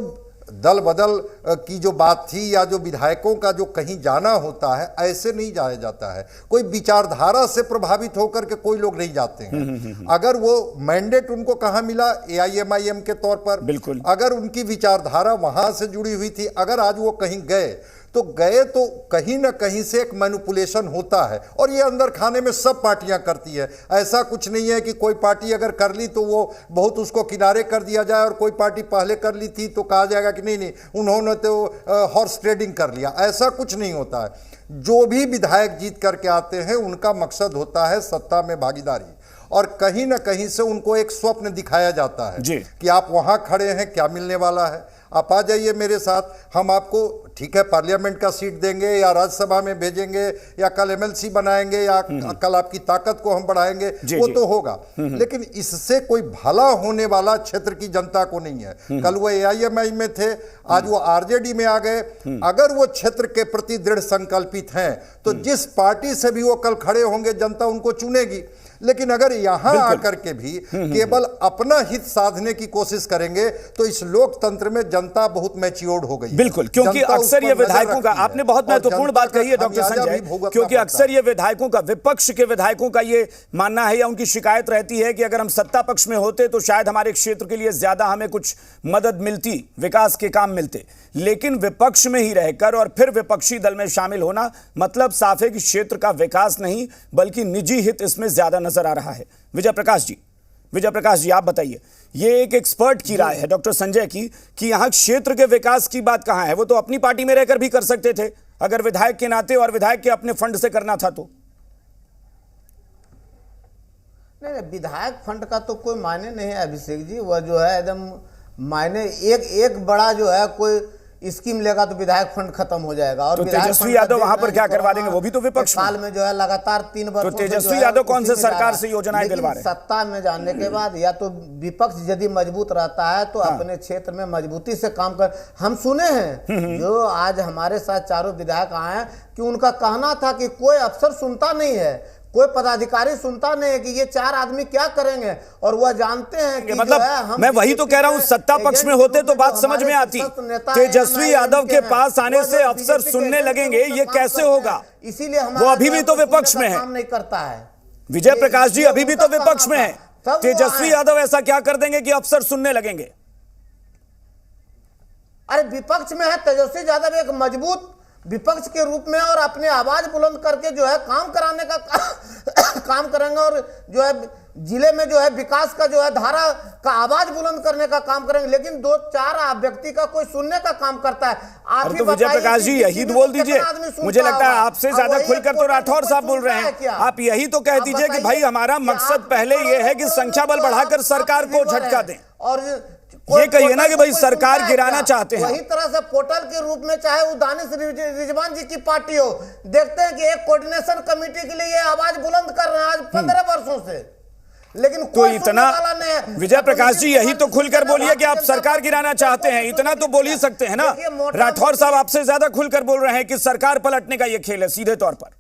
दल बदल की जो बात थी या जो विधायकों का जो कहीं जाना होता है, ऐसे नहीं जाया जाता है। कोई विचारधारा से प्रभावित होकर के कोई लोग नहीं जाते हैं। अगर वो मैंडेट उनको कहाँ मिला, एआईएमआईएम के तौर पर, बिल्कुल, अगर उनकी विचारधारा वहां से जुड़ी हुई थी, अगर आज वो कहीं गए तो गए तो कहीं ना कहीं से एक मैनिपुलेशन होता है, और ये अंदर खाने में सब पार्टियां करती है। ऐसा कुछ नहीं है कि कोई पार्टी अगर कर ली तो वो बहुत उसको किनारे कर दिया जाए, और कोई पार्टी पहले कर ली थी तो कहा जाएगा कि नहीं उन्होंने तो हॉर्स ट्रेडिंग कर लिया। ऐसा कुछ नहीं होता है। जो भी विधायक जीत करके आते हैं उनका मकसद होता है सत्ता में भागीदारी, और कहीं ना कहीं से उनको एक स्वप्न दिखाया जाता है कि आप वहां खड़े हैं, क्या मिलने वाला है, आप आ जाइए मेरे साथ, हम आपको ठीक है पार्लियामेंट का सीट देंगे या राज्यसभा में भेजेंगे या कल एमएलसी बनाएंगे या कल आपकी ताकत को हम बढ़ाएंगे, वो तो होगा, लेकिन इससे कोई भला होने वाला क्षेत्र की जनता को नहीं है। कल वो एआईएमआई में थे, आज वो आरजेडी में आ गए। अगर वो क्षेत्र के प्रति दृढ़ संकल्पित हैं तो जिस पार्टी से भी वो कल खड़े होंगे जनता उनको चुनेगी। लेकिन अगर यहां आकर के भी केवल अपना हित साधने की कोशिश करेंगे तो इस लोकतंत्र में जनता बहुत मैच्योर्ड हो गई। बिल्कुल, क्योंकि अक्सर ये विधायकों का, आपने बहुत महत्वपूर्ण बात कही है डॉक्टर संजय, क्योंकि अक्सर ये विधायकों का, विपक्ष के विधायकों का ये मानना है या उनकी शिकायत रहती है कि अगर हम सत्ता पक्ष में होते तो शायद हमारे क्षेत्र के लिए ज्यादा हमें कुछ मदद मिलती, विकास के काम मिलते, लेकिन विपक्ष में ही रहकर और फिर विपक्षी दल में शामिल होना मतलब साफ है कि क्षेत्र का विकास नहीं बल्कि निजी हित इसमें ज्यादा नजर आ रहा है। विजय प्रकाश जी आप बताइए, ये एक एक्सपर्ट की राय है डॉक्टर संजय की कि यहां क्षेत्र के विकास की बात कहां है? वो तो अपनी पार्टी में रहकर भी कर सकते थे अगर विधायक के नाते और विधायक के अपने फंड से करना था तो। नहीं, विधायक फंड का तो कोई मायने नहीं है अभिषेक जी। वह जो है एकदम मायने एक बड़ा जो है कोई स्कीम लेगा तो विधायक फंड खत्म हो जाएगा। और तो तेजस्वी यादव वहां पर क्या करवा देंगे? वो भी तो विपक्ष साल में जो है लगातार 3 वर्षों तो तेजस्वी यादव कौन से सरकार से योजनाएं दिलवा रहे हैं? सत्ता में जाने के बाद या तो विपक्ष यदि मजबूत रहता है तो अपने क्षेत्र में मजबूती से काम कर। हम सुने हैं जो आज हमारे साथ चारों विधायक आए हैं कि उनका कहना था कि कोई अफसर सुनता नहीं है, कोई पदाधिकारी सुनता नहीं है कि ये 4 आदमी क्या करेंगे, और वह जानते हैं कि मतलब मैं वही तो कह रहा हूं, सत्ता पक्ष में होते तो बात समझ में आती। तेजस्वी यादव के पास आने से अफसर सुनने लगेंगे, ये कैसे होगा? इसीलिए वो अभी भी तो विपक्ष में है, काम नहीं करता है। विजय प्रकाश जी अभी भी तो विपक्ष में है। तेजस्वी यादव ऐसा क्या कर देंगे कि अफसर सुनने लगेंगे? अरे विपक्ष में है तेजस्वी यादव, एक मजबूत विपक्ष के रूप में, और अपने आवाज बुलंद करके जो है काम कराने का काम करेंगे, और जो है जिले में जो है विकास का जो है धारा का आवाज बुलंद करने का काम करेंगे। लेकिन 2-4 व्यक्ति का कोई सुनने का काम करता है। आप तो विजय प्रकाश जी यही बोल दीजिए, मुझे लगता है आपसे ज्यादा खुलकर तो राठौर साहब बोल रहे हैं। आप यही तो कह दीजिए कि भाई हमारा मकसद पहले यह है कि संख्या बल बढ़ाकर सरकार को झटका दें, और ये कहिए ना कि भाई सरकार गिराना चाहते हैं। वही तरह से पोर्टल के रूप में चाहे वो दानिश रिजवान जी की पार्टी हो, देखते हैं कि एक कोऑर्डिनेशन कमेटी के लिए ये आवाज बुलंद कर रहे हैं आज 15 वर्षों से, लेकिन कोई इतना विजय प्रकाश जी यही तो खुलकर बोलिए कि आप सरकार गिराना चाहते हैं, इतना तो बोल ही सकते हैं ना। राठौर साहब आपसे ज्यादा खुलकर बोल रहे हैं कि सरकार पलटने का ये खेल है सीधे तौर पर।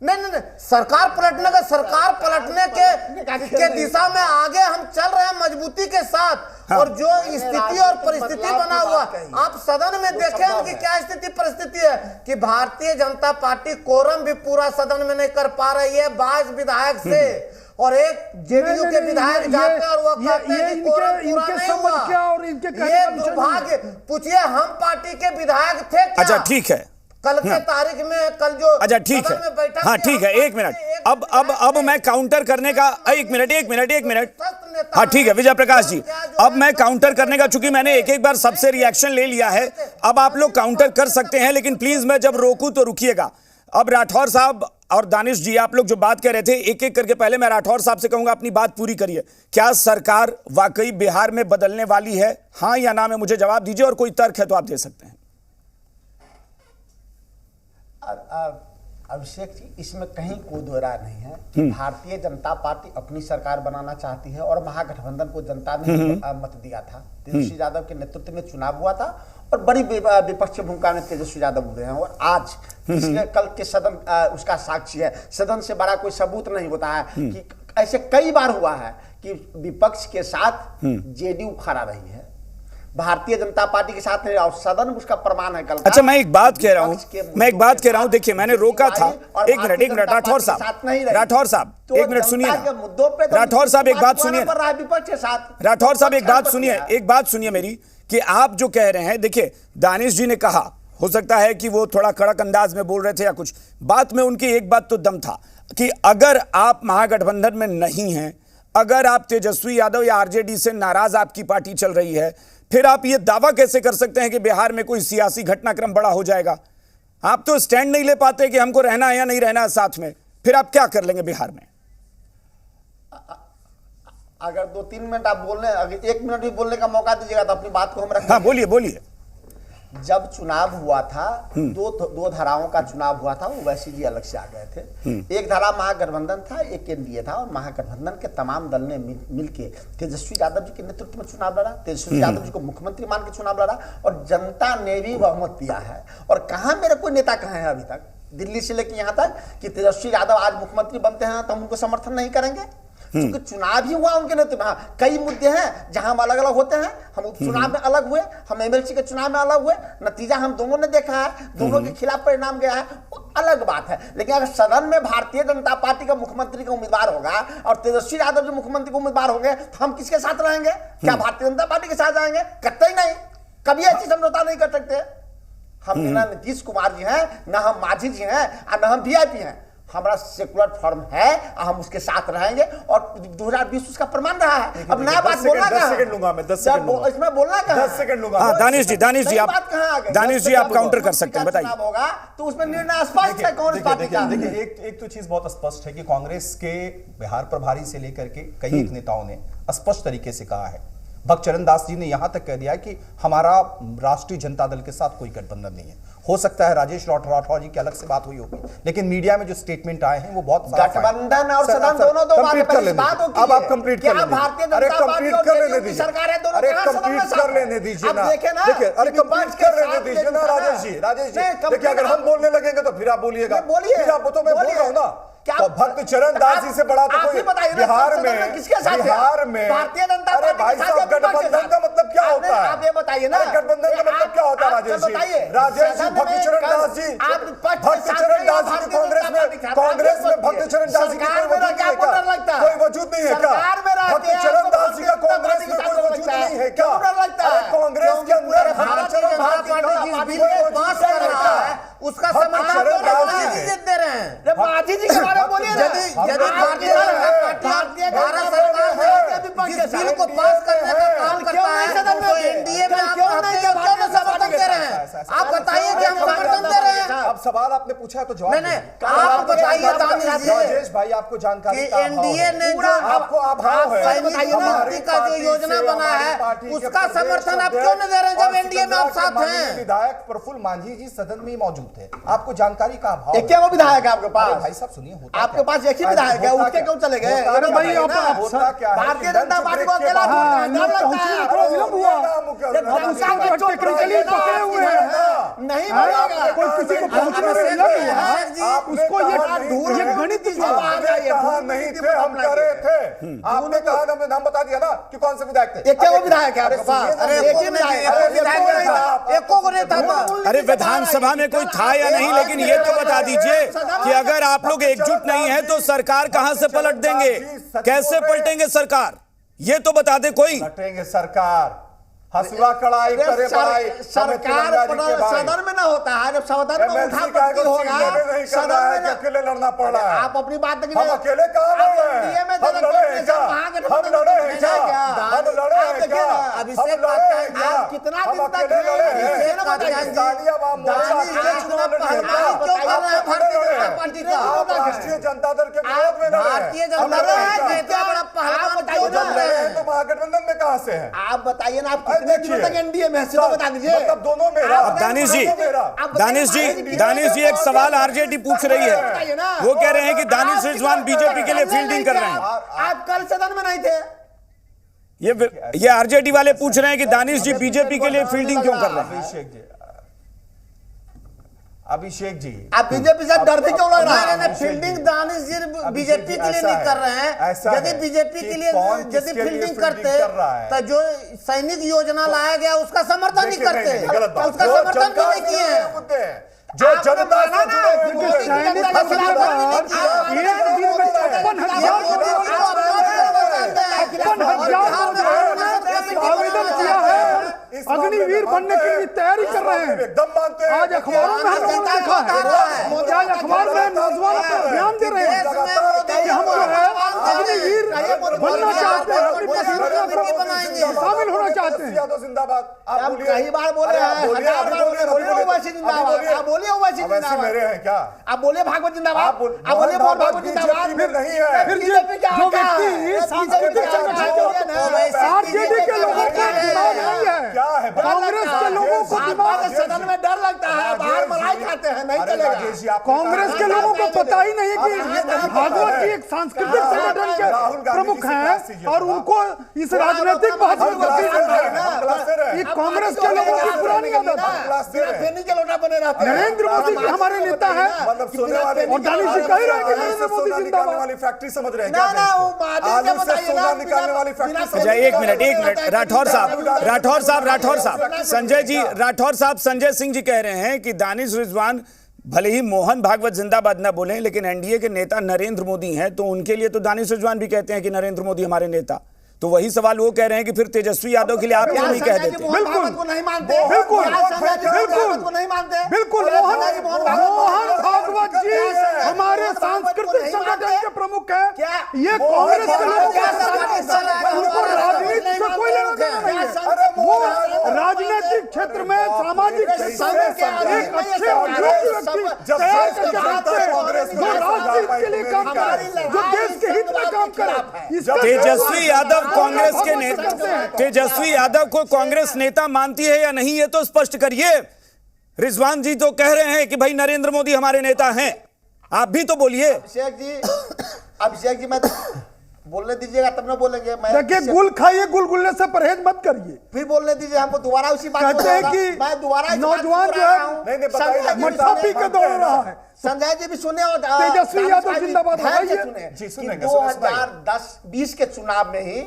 नहीं, सरकार पलटने के दिशा में आगे हम चल रहे हैं मजबूती के साथ। और जो स्थिति और परिस्थिति बना हुआ, आप सदन में देखें कि क्या स्थिति परिस्थिति है कि भारतीय जनता पार्टी कोरम भी पूरा सदन में नहीं कर पा रही है 22 विधायक से, और एक जेडीयू के विधायक जाते हैं और वो कहते हैं कि कोरम पूरा नहीं हुआ। ये दुर्भाग्य, पूछिए हम पार्टी के विधायक थे क्या? अच्छा ठीक है, कल के तारीख में कल जो अच्छा ठीक है, हाँ ठीक है, एक मिनट, अब मैं काउंटर करने का एक मिनट हाँ ठीक है विजय प्रकाश जी, अब मैं काउंटर करने का, चूंकि मैंने एक बार सबसे रिएक्शन ले लिया है, अब आप लोग काउंटर कर सकते हैं, लेकिन प्लीज मैं जब रोकूं तो रुकिएगा। अब राठौर साहब और दानिश जी आप लोग जो बात कह रहे थे एक एक करके, पहले मैं राठौर साहब से कहूंगा अपनी बात पूरी करिए। क्या सरकार वाकई बिहार में बदलने वाली है, हाँ या ना में मुझे जवाब दीजिए, और कोई तर्क है तो आप दे सकते हैं। अभिषेक जी इसमें कहीं कोई दो राय नहीं है। भारतीय जनता पार्टी अपनी सरकार बनाना चाहती है और महागठबंधन को जनता ने मत दिया था। तेजस्वी यादव के नेतृत्व में चुनाव हुआ था और बड़ी विपक्षी भूमिका में तेजस्वी यादव हुए हैं, और आज पिछले कल के सदन उसका साक्षी है। सदन से बड़ा कोई सबूत नहीं होता है कि ऐसे कई बार हुआ है कि विपक्ष के साथ जेडीयू खड़ा रही है, भारतीय जनता पार्टी के साथ नहीं, और सदन उसका प्रमाण है कल का। अच्छा मैं एक बात कह रहा हूं, देखिए मैंने रोका था, एक मिनट राठौर साहब एक मिनट सुनिए ना, राठौर साहब एक बात सुनिए, राठौर साहब एक बात सुनिए मेरी, कि आप जो कह रहे हैं, देखिए दानिश जी ने कहा, हो सकता है कि वो थोड़ा कड़क अंदाज में बोल रहे थे या कुछ, बात में उनकी एक बात तो दम था कि अगर आप महागठबंधन में नहीं हैं, अगर आप तेजस्वी यादव या आरजेडी से नाराज आपकी पार्टी चल रही है, फिर आप ये दावा कैसे कर सकते हैं कि बिहार में कोई सियासी घटनाक्रम बड़ा हो जाएगा? आप तो स्टैंड नहीं ले पाते कि हमको रहना है या नहीं रहना है साथ में, फिर आप क्या कर लेंगे बिहार में? अगर 2-3 मिनट आप बोलने, अगर 1 मिनट भी बोलने का मौका दीजिएगा तो अपनी बात को हम रखेंगे। हाँ बोलिए बोलिए। जब चुनाव हुआ था, दो धाराओं का चुनाव हुआ था, वो वैसी जी अलग से आ गए थे। एक धारा महागठबंधन था, एक एनडीए था, और महागठबंधन के तमाम दल ने मिलके तेजस्वी यादव जी के नेतृत्व में चुनाव लड़ा, तेजस्वी यादव जी को मुख्यमंत्री मान के चुनाव लड़ा, और जनता ने भी बहुमत दिया है। और कहाँ मेरे कोई नेता कहाँ है अभी तक, दिल्ली से लेकर यहाँ तक, कि तेजस्वी यादव आज मुख्यमंत्री बनते हैं तो हम उनको समर्थन नहीं करेंगे? क्योंकि चुनाव ही हुआ उनके नेतृत्व में। कई मुद्दे हैं जहां हम अलग अलग होते हैं, हम उपचुनाव में अलग हुए, हम एमएलसी के चुनाव में अलग हुए, नतीजा हम दोनों ने देखा है, दोनों के खिलाफ परिणाम गया है, वो अलग बात है। लेकिन अगर सदन में भारतीय जनता पार्टी का मुख्यमंत्री का उम्मीदवार होगा और तेजस्वी यादव जी मुख्यमंत्री के उम्मीदवार होंगे, तो हम किसके साथ रहेंगे? क्या भारतीय जनता पार्टी के साथ जाएंगे? कतई नहीं, कभी ऐसी समझौता नहीं कर सकते। हम ना नीतीश कुमार जी हैं, ना हम मांझी जी हैं, और ना हम वीआईपी हैं। हमारा सेकुलर फॉर्म है, हम उसके साथ रहेंगे, और 2020 उसका प्रमाण रहा है। अब नया बात बोलना क्या? 10 सेकंड लूंगा मैं, 10 सेकंड लूंगा। इसमें बोलना क्या? 10 सेकंड लूंगा। हाँ दानिश जी आप काउंटर कर सकते हैं, बताइए। होगा तो उसमें निर्णय स्पष्ट है कांग्रेस पार्टी का। देखिए एक तो चीज बहुत स्पष्ट है कि कांग्रेस के बिहार प्रभारी से लेकर के कई एक नेताओं ने स्पष्ट तरीके से कहा है। भक्तचरण दास जी ने यहां तक कह दिया कि हमारा राष्ट्रीय जनता दल के साथ कोई गठबंधन नहीं है। हो सकता है राजेश राठौर जी की अलग से बात हुई होगी, लेकिन मीडिया में जो स्टेटमेंट आए हैं वो बहुत गठबंधन और सदन दोनों दो बात है। अब आप कंप्लीट कर लेने, भारतीय जनता पार्टी और जेडीयू की सरकार है, दोनों अरे कंप्लीट कर लेने दीजिए ना। देखिए अरे कंप्लीट कर लेने दीजिए ना राजेश जी। देखिए अगर हम बोलने लगेंगे तो फिर आप बोलिएगा, फिर आप तो मैं बोल रहा हूँ ना। तो भक्तचरण दास जी से बड़ा तो कोई बिहार में, बिहार में भारतीय जनता अरे भाई साहब गठबंधन का मतलब क्या होता है? आप ये बताइए ना, गठबंधन का मतलब क्या होता है राजेश जी? राजेश जी भक्तचरण दास जी, भक्तचरण दास जी की कांग्रेस में भक्तचरण दास जी की कोई वजूद नहीं है क्या? कोई वजूद नहीं है क्या? भक्तचरण दास जी का कांग्रेस में कोई वजूद नहीं है क्या? कांग्रेस के अंदर भक्तचरण दास जी पास कर रहा है, उसका समर्थन दे रहे हैं। मांझी जी के बारे में बोलिए ना। यदि भारतीय भारत सरकार जिस बिल को पास करने का काम करता है, तो एनडीए में आप क्यों समर्थन दे रहे हैं? आप बताइए कि हम समर्थन दे रहे हैं। अब सवाल आपने पूछा है तो जवाब नहीं, आप बताइए राजेश भाई, आपको जानकारी का एनडीए ने जो आपको अभाव है, मुक्ति का जो योजना बना है उसका समर्थन आप क्यों नहीं दे रहे हैं जब एनडीए में आप साथ हैं? विधायक प्रफुल्ल मांझी जी सदन में मौजूद थे, आपको जानकारी का अभाव। क्या वो विधायक है आपके पास? भाई साहब सुनिए, आपके पास एक ही विधायक है, उसके क्यों चले गए? भारतीय जनता पार्टी को अकेला नहीं बनेगा। कोई किसी को पहुंचने से उसको ये गणित नहीं थे, हम कह रहे थे। आपने कहा, हमने नाम बता दिया ना कि कौन से विधायक थे। क्या वो विधायक है आपके पास? अरे विधानसभा में कोई था या नहीं, लेकिन ये तो बता दीजिए कि अगर आप लोग एकजुट नहीं है तो सरकार कहां से पलट देंगे? कैसे पलटेंगे सरकार? ये तो बता दे कोई। पलटेंगे सरकार, हसुआ कड़ाई करे बड़ाई। सरकार सदन में ना होता है, जब सदन में उठापटकी होगा सदन में अकेले लड़ना पड़ रहा है। आप अपनी बात हम अकेले कहाँ लड़ रहे हैं? हम लड़े हैं क्या? हम लड़े हैं क्या? हम लड़े हैं क्या? अभिषेक कितना दिन तक राष्ट्रीय जनता दल के विरोध में भारतीय जनता दल तो महागठबंधन में कहां से है? आप बताइए ना, आप कितने दिनों तक एनडीए में है बता दीजिए। मतलब दोनों में। अब दानिश जी एक सवाल आरजेडी पूछ रही है, वो कह रहे हैं कि दानिश रिजवान बीजेपी के लिए फील्डिंग कर रहे हैं। आप कल सदन में नहीं थे। ये आरजेडी वाले पूछ रहे हैं कि दानिश जी बीजेपी के लिए फील्डिंग क्यों कर रहे हैं? अभिषेक जी आप बीजेपी से डरते क्यों लग रहा है? फील्डिंग दानिश जी बीजेपी के लिए नहीं कर रहे हैं। यदि बीजेपी के लिए यदि फील्डिंग करते तो जो सैनिक योजना लाया गया उसका समर्थन नहीं करते, उसका समर्थन क्यों नहीं किए हैं? जो जनता अग्निवीर बनने की भी तैयारी कर रहे हैं। एकदम मानते हैं। आज अखबारों में हम लोगों ने देखा है, आज अखबार में नौजवानों को बयान दे रहे हैं कि हम जो है अग्निवीर बनना चाहते हैं, अपनी पसंद शामिल होना चाहते हैं। यादव जिंदाबाद। आप बोलिए, कई बार बोले हैं, हजार बार बोले, ओवैसी जिंदाबाद। आप बोलिए ओवैसी जिंदाबाद। मेरे हैं क्या? आप बोलिए भागवत जिंदाबाद। आप बोलिए भागवत जिंदाबाद। बीजेपी में नहीं है। फिर जो व्यक्ति सांस्कृतिक संगठन आरजेडी के लोगों को दिमाग नहीं है, क्या है? कांग्रेस के लोगों को दिमाग, सदन में डर लगता है, बाहर मलाई खाते हैं, नहीं चलेगा। कांग्रेस के लोगों को पता ही नहीं कि भागवत जी एक सांस्कृतिक संगठन के प्रमुख हैं और उनको इस राजनीतिक बात में ये कांग्रेस के लोगों की पुरानी आदत है। नरेंद्र मोदी जी हमारे नेता है और दानिश जी कह रहे हैं कि नरेंद्र मोदी जिंदाबाद वाली फैक्ट्री समझ रहे हैं ना, क्या? वो बात है, आलू से बताइए सोना ना, निकालने वाली फैक्ट्री बिना- समझ अच्छा, रहे हैं? एक मिनट राठौर साहब संजय जी, राठौर साहब संजय सिंह जी कह रहे हैं कि दानिश रिजवान भले ही मोहन भागवत जिंदाबाद ना बोले, लेकिन एनडीए के नेता नरेंद्र मोदी हैं, तो उनके लिए तो दानिश रिजवान भी कहते हैं कि नरेंद्र मोदी हमारे नेता। तो वही सवाल वो कह रहे हैं कि फिर तेजस्वी यादव के लिए आप क्यों नहीं कह देते? बिल्कुल को नहीं मानते, बिल्कुल बिल्कुल को नहीं मानते, बिल्कुल मोहन भागवत जी हमारे सांस्कृतिक संगठन के प्रमुख हैं। ये कांग्रेस के लोगों को उनको राजनीति से कोई लेना देना नहीं है। वो राजनीतिक क्षेत्र में सामाजिक क्षेत्र में एक अच्छे और योग्य व्यक्ति तैयार करके रखते हैं जो राजनीति के लिए काम करे, जो देश के हित में काम करे। तेजस्वी यादव कांग्रेस के नेता, तेजस्वी यादव को कांग्रेस नेता मानती है या नहीं, ये तो स्पष्ट करिए। रिजवान जी तो कह रहे हैं कि भाई नरेंद्र मोदी हमारे नेता हैं, आप भी तो बोलिए। अभिषेक जी मैं बोलने दीजिएगा तब ना बोलेंगे। मैं देखिए, गुल खाइए, गुलगुल्ले से परहेज मत करिए। फिर बोलने दीजिए हमको, दोबारा उसी बात कहते हैं कि मैं दोबारा नौजवान जो है मट्ठा पी के दौड़ रहा है। संजय जी भी सुने और तेजस्वी यादव जिंदाबाद ध्यान से बताइए। सुने। 2010-20 के चुनाव में ही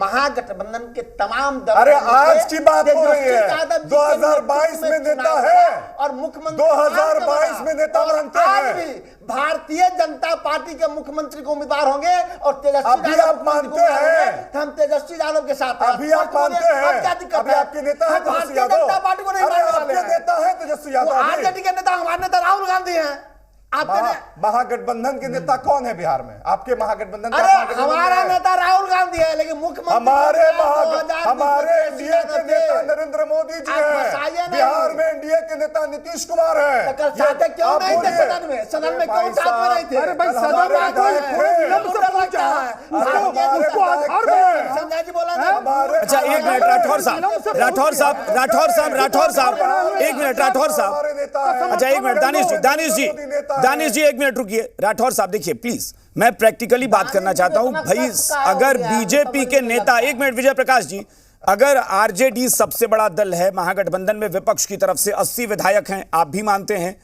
महागठबंधन के तमाम दल, अरे आज की बात हो रही है, 2022 में नेता है और मुख्यमंत्री 2022 में नेता बनते आज हैं। भी भारतीय जनता पार्टी के मुख्यमंत्री को उम्मीदवार होंगे और तेजस्वी अभी यादव आप मानते हैं? हम तेजस्वी यादव के साथ हैं। अभी आप मानते हैं? क्या दिक्कत अभी है? आपके नेता है हम तेजस्वी भारतीय यादव? जनता पार्टी को नहीं अरे मानने वाले आपके हैं। नेता है तेजस्वी यादव? आरजेडी के नेता हमारे नेता राहुल गांधी हैं। आपके महागठबंधन के नेता कौन है बिहार में? आपके महागठबंधन का? अरे हमारा नेता राहुल गांधी है, लेकिन मुख्यमंत्री हमारे हमारे एनडीए के नेता नरेंद्र मोदी जी हैं। बिहार में एनडीए के नेता नीतीश कुमार हैं। क्यों नहीं थे सदन में? सदन में क्यों साथ में नहीं थे? अरे भाई, सदन में कोई नियम से पूछा है, उसको आधार में संजय जी बोला ना। अच्छा, एक मिनट राठौर साहब एक मिनट, राठौर साहब। अच्छा, एक मिनट, दानिश जी एक मिनट रुकिए। राठौर साहब देखिए प्लीज, मैं प्रैक्टिकली बात करना चाहता हूं भाई। अगर बीजेपी के नेता, एक मिनट विजय प्रकाश जी, अगर आरजेडी सबसे बड़ा दल है महागठबंधन में, विपक्ष की तरफ से 80 विधायक हैं, आप भी मानते हैं,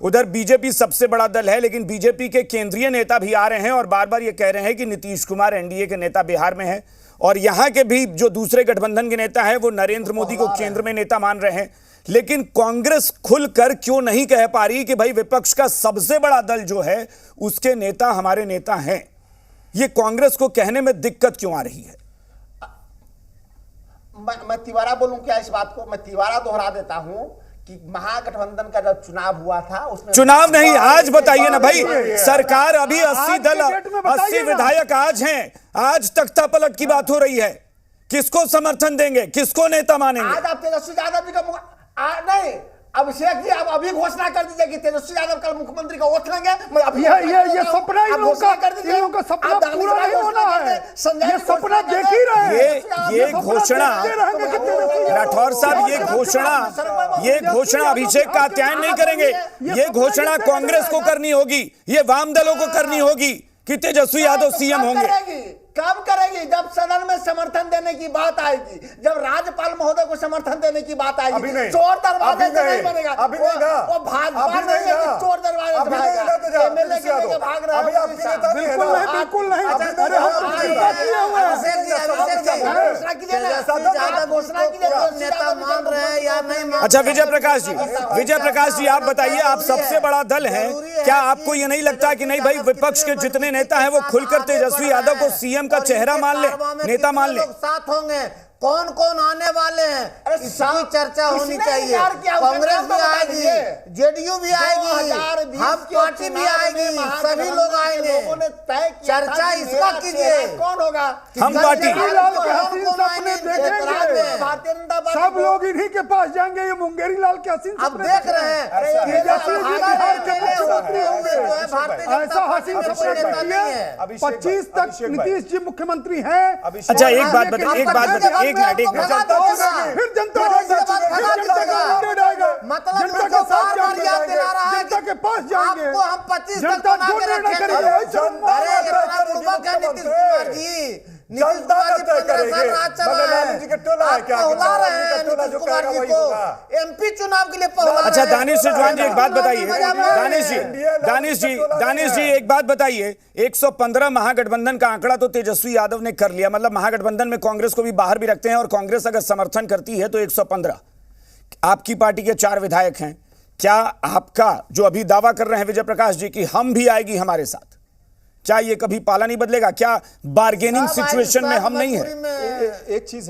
उधर बीजेपी सबसे बड़ा दल है, लेकिन बीजेपी के केंद्रीय नेता भी आ रहे हैं और बार बार ये कह रहे हैं कि नीतीश कुमार एनडीए के नेता बिहार में हैं, और यहां के भी जो दूसरे गठबंधन के नेता हैं वो नरेंद्र मोदी को केंद्र में नेता मान रहे हैं। लेकिन कांग्रेस खुलकर क्यों नहीं कह पा रही कि भाई विपक्ष का सबसे बड़ा दल जो है उसके नेता हमारे नेता हैं? ये कांग्रेस को कहने में दिक्कत क्यों आ रही है? मैं तिवारा बोलूं क्या इस बात को? मैं तिवारा दोहरा देता हूं कि महागठबंधन का जब चुनाव हुआ था उसमें चुनाव नहीं, आज बताइए ना भाई। सरकार अभी 80 विधायक आज हैं, आज तख्ता पलट की बात हो रही है। किसको समर्थन देंगे, किसको नेता मानेंगे? आज आप तेजस्वी यादव जी का नहीं, अभिषेक जी आप अभी घोषणा कर दीजिए कि तेजस्वी यादव कल मुख्यमंत्री का ओथ लेंगे। मैं अभी ये सपना इन लोगों का सपना पूरा नहीं होना है। ये सपना देख ही रहे हैं। ये घोषणा राठौर साहब, ये घोषणा अभिषेक का अध्ययन नहीं करेंगे। ये घोषणा कांग्रेस को करनी होगी, ये वाम दलों को करनी होगी कि तेजस्वी यादव सीएम होंगे। कब करेगी? जब सदन में समर्थन देने की बात आएगी, जब राज्यपाल महोदय को समर्थन देने की बात आएगी। चोर दरवाजे से नहीं बनेगा। अभी नहीं ना, वो भाजपा नहीं है कि चोर दरवाजे से भागेगा। एमएलए के लेके भाग रहा है। बिल्कुल नहीं। अरे हम चिंता किए हुए हैं। अच्छा विजय प्रकाश जी आप बताइए, आप सबसे बड़ा दल हैं, क्या आपको ये नहीं लगता कि नहीं भाई विपक्ष के जितने नेता हैं वो खुलकर तेजस्वी यादव को सीएम का चेहरा मान ले, नेता मान ले? साथ होंगे कौन कौन आने वाले हैं इसकी चर्चा होनी चाहिए। कांग्रेस भी आएगी, जेडीयू भी आएगी, हम पार्टी भी आएगी, सभी लोग आएंगे। चर्चा इसका कीजिए, कौन होगा? हम पार्टी सब लोग इन्हीं के पास जाएंगे। ये मुंगेरी लाल के हसीन अब देख रहे हैं ऐसा हसीन सपने देखिए 25 तक नीतीश जी मुख्यमंत्री हैं। अच्छा एक बात बता, एक मिनट फिर जनता जनता के पास जाएंगे, आपको हम 25 तक जनता बना जो के निर्णय रखेंगे। करेगी वही चलूंगा। अरे इतना पूर्वक है नीतीश कुमार जी, नीतीश कुमार जी 15 साल राज चला है। आप पहुला रहे हैं नीतीश कुमार जी को एमपी चुनाव के लिए पहुला। अच्छा रहे हैं। दानिश रिजवान जी एक बात बताइए, दानिश जी एक बात बताइए, 115 महागठबंधन का आंकड़ा तो तेजस्वी यादव ने कर लिया, मतलब महागठबंधन में कांग्रेस को भी बाहर भी रखते हैं और कांग्रेस अगर समर्थन करती है तो 115। आपकी पार्टी के 4 विधायक हैं, क्या आपका जो अभी दावा कर रहे हैं विजय प्रकाश जी की हम भी आएगी हमारे साथ, क्या ये कभी पाला नहीं बदलेगा? क्या बार्गेनिंग सिचुएशन में हम नहीं है? एक चीज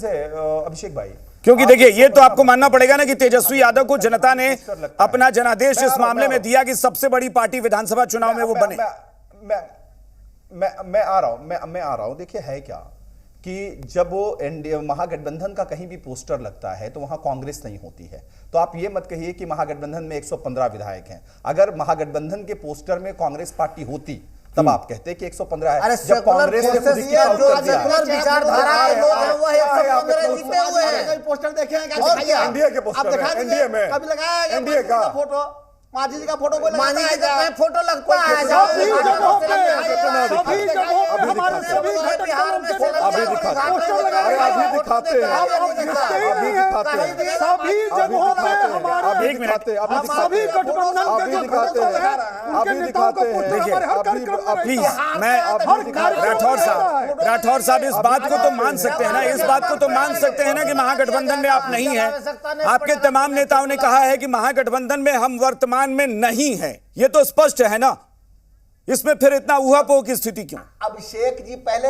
है अभिषेक भाई, क्योंकि देखिए ये तो आपको मानना पड़ेगा ना कि तेजस्वी यादव को जनता ने अपना जनादेश इस मामले में दिया कि सबसे बड़ी पार्टी विधानसभा चुनाव में वो बने। मैं आ रहा हूं। देखिए है क्या कि जब वो एनडीए महागठबंधन का कहीं भी पोस्टर लगता है तो वहां कांग्रेस नहीं होती है। तो आप ये मत कहिए कि महागठबंधन में 115 विधायक हैं। अगर महागठबंधन के पोस्टर में कांग्रेस पार्टी होती तब आप कहते कि 115 है। अरे जब कांग्रेस ने खुद ही विचारधारा के लोग हैं वो 115 जीते हुए हैं। पोस्टर देखे हैं क्या? और क्या? एनडीए के पोस्टर में, एनडीए में कभी लगाया है एनडीए का फोटो? मांझी जी का फोटो कोई मांझी जी का कहीं फोटो लगता है? सभी जगहों पे हमारे सभी बिहार में से अभी दिखाते हैं सभी जगहों पे हमारे एक मिनट, सभी गठबंधन के जो घटक हैं उनके नेताओं का फोटो हमारे हर कार्यक्रम में प्लीज रहता है। मैं राठौर साहब इस बात को तो मान सकते हैं ना, इस बात को तो मान सकते हैं ना कि महागठबंधन में आप नहीं हैं। आपके तमाम नेताओं ने कहा है कि महागठबंधन में हम वर्तमान में नहीं है, ये तो स्पष्ट है ना, इसमें फिर इतना ऊहापोह की स्थिति क्यों? अभिषेक जी पहले,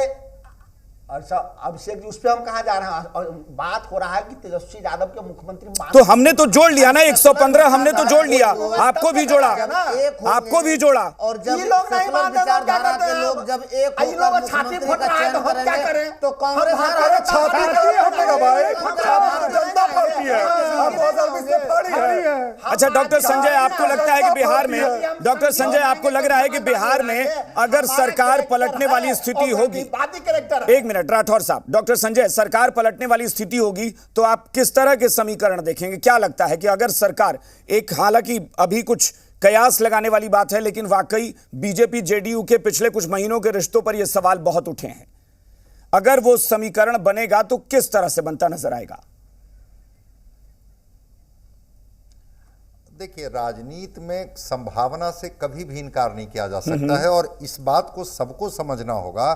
अच्छा अभिषेक जी उस पर हम कहाँ जा रहे हैं? और बात हो रहा है कि तेजस्वी यादव के मुख्यमंत्री तो हमने तो जोड़ लिया ना, 115 हमने तो जोड़ लिया, आपको भी जोड़ा, आपको भी जोड़ा। और जब लोग नहीं मानते विचारधारा के लोग जब एक होकर छाती मुख्यमंत्री फट का रहा है चयन तो हम क्या करेंगे करें? तो कांग्रेस अच्छा डॉक्टर संजय, आपको लगता है कि बिहार में, डॉक्टर संजय आपको लग रहा है कि बिहार में अगर सरकार पलटने वाली स्थिति होगी, एक मिनट राठौर साहब, डॉक्टर संजय, सरकार पलटने वाली स्थिति होगी तो आप किस तरह के समीकरण देखेंगे? क्या लगता है कि अगर सरकार एक, हालांकि अभी कुछ कयास लगाने वाली बात है, लेकिन वाकई बीजेपी जेडीयू के पिछले कुछ महीनों के रिश्तों पर यह सवाल बहुत उठे हैं, अगर वो समीकरण बनेगा तो किस तरह से बनता नजर आएगा? देखिए, राजनीति में संभावना से कभी भी इनकार नहीं किया जा सकता है और इस बात को सबको समझना होगा